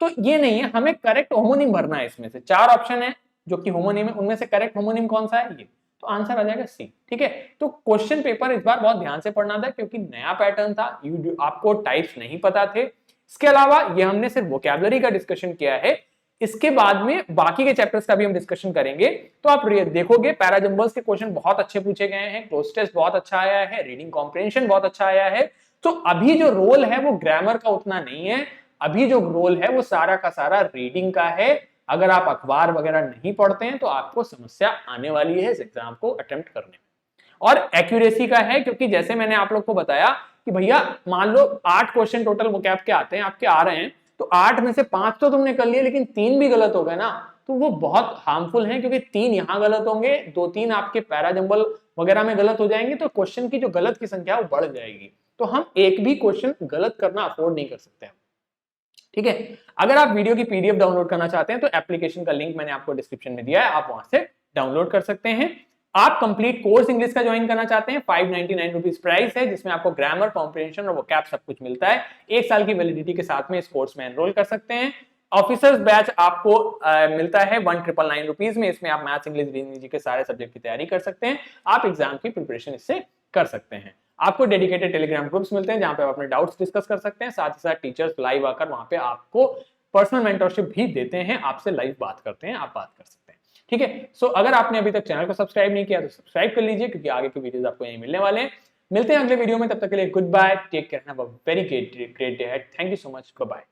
तो ये नहीं है, हमें करेक्ट होमोनिम भरना है। इसमें से 4 ऑप्शन है जो कि होमोनिम है, उनमें से करेक्ट होमोनिम कौन सा है? ये। तो आंसर आ जाएगा सी, ठीक है। तो क्वेश्चन पेपर इस बार बहुत ध्यान से पढ़ना था क्योंकि नया पैटर्न था, आपको टाइप्स नहीं पता थे। इसके अलावा ये हमने सिर्फ वोकैबुलरी का डिस्कशन किया है, इसके बाद में बाकी के चैप्टर्स का भी हम डिस्कशन करेंगे। तो आप देखोगे पैराजंबल्स के क्वेश्चन बहुत अच्छे पूछे गए हैं, क्लोज टेस्ट बहुत अच्छा आया है, रीडिंग कॉम्प्रिहेंशन बहुत अच्छा आया है। तो अभी जो रोल है वो ग्रामर का उतना नहीं है, अभी जो रोल है वो सारा का सारा रीडिंग का है। अगर आप अखबार वगैरह नहीं पढ़ते हैं तो आपको समस्या आने वाली है इस एग्जाम को अटेम्प्ट करने में। और एक्यूरेसी का है, क्योंकि जैसे मैंने आप लोग को बताया कि भैया मान लो 8 क्वेश्चन टोटल वोकैब के आते हैं, आपके आ रहे हैं, तो 8 में से 5 तो तुमने कर लिए, लेकिन 3 भी गलत हो गए ना, तो वो बहुत हार्मफुल हैं, क्योंकि 3 यहां गलत होंगे, 2-3 आपके पैराजंबल वगैरह में गलत हो जाएंगे, तो क्वेश्चन की जो गलत की संख्या वो बढ़ जाएगी। तो हम एक भी क्वेश्चन गलत करना अफोर्ड नहीं कर सकते, ठीक है। अगर आप वीडियो की पीडीएफ डाउनलोड करना चाहते हैं तो एप्लीकेशन का लिंक मैंने आपको डिस्क्रिप्शन में दिया है, आप वहां से डाउनलोड कर सकते हैं। आप कंप्लीट कोर्स इंग्लिश का ज्वाइन करना चाहते हैं, 599 रुपीज प्राइस है, जिसमें आपको ग्रामर, कॉम्प्रिहेंशन और वोकैब सब कुछ मिलता है। 1 साल की वैलिडिटी के साथ में इस कोर्स में एनरोल कर सकते हैं। ऑफिसर्स बैच आपको मिलता है 1999 रुपीज में, इसमें आप मैथ्स, इंग्लिश, रीजनिंग के सारे सब्जेक्ट की तैयारी कर सकते हैं, आप एग्जाम की प्रिपरेशन इससे कर सकते हैं। आपको डेडिकेटेड टेलीग्राम ग्रुप्स मिलते हैं जहां पे आप अपने डाउट्स डिस्कस कर सकते हैं, साथ ही साथ टीचर्स लाइव आकर वहां पे आपको पर्सनल मेंटरशिप भी देते हैं, आपसे लाइव बात करते हैं, आप बात कर सकते हैं, ठीक है। सो अगर आपने अभी तक चैनल को सब्सक्राइब नहीं किया तो सब्सक्राइब कर लीजिए, क्योंकि आगे की वीडियोस आपको यहीं मिलने वाले हैं। मिलते हैं अगले वीडियो में, तब तक के लिए good bye, take care, have a very great day, thank you so much, bye bye.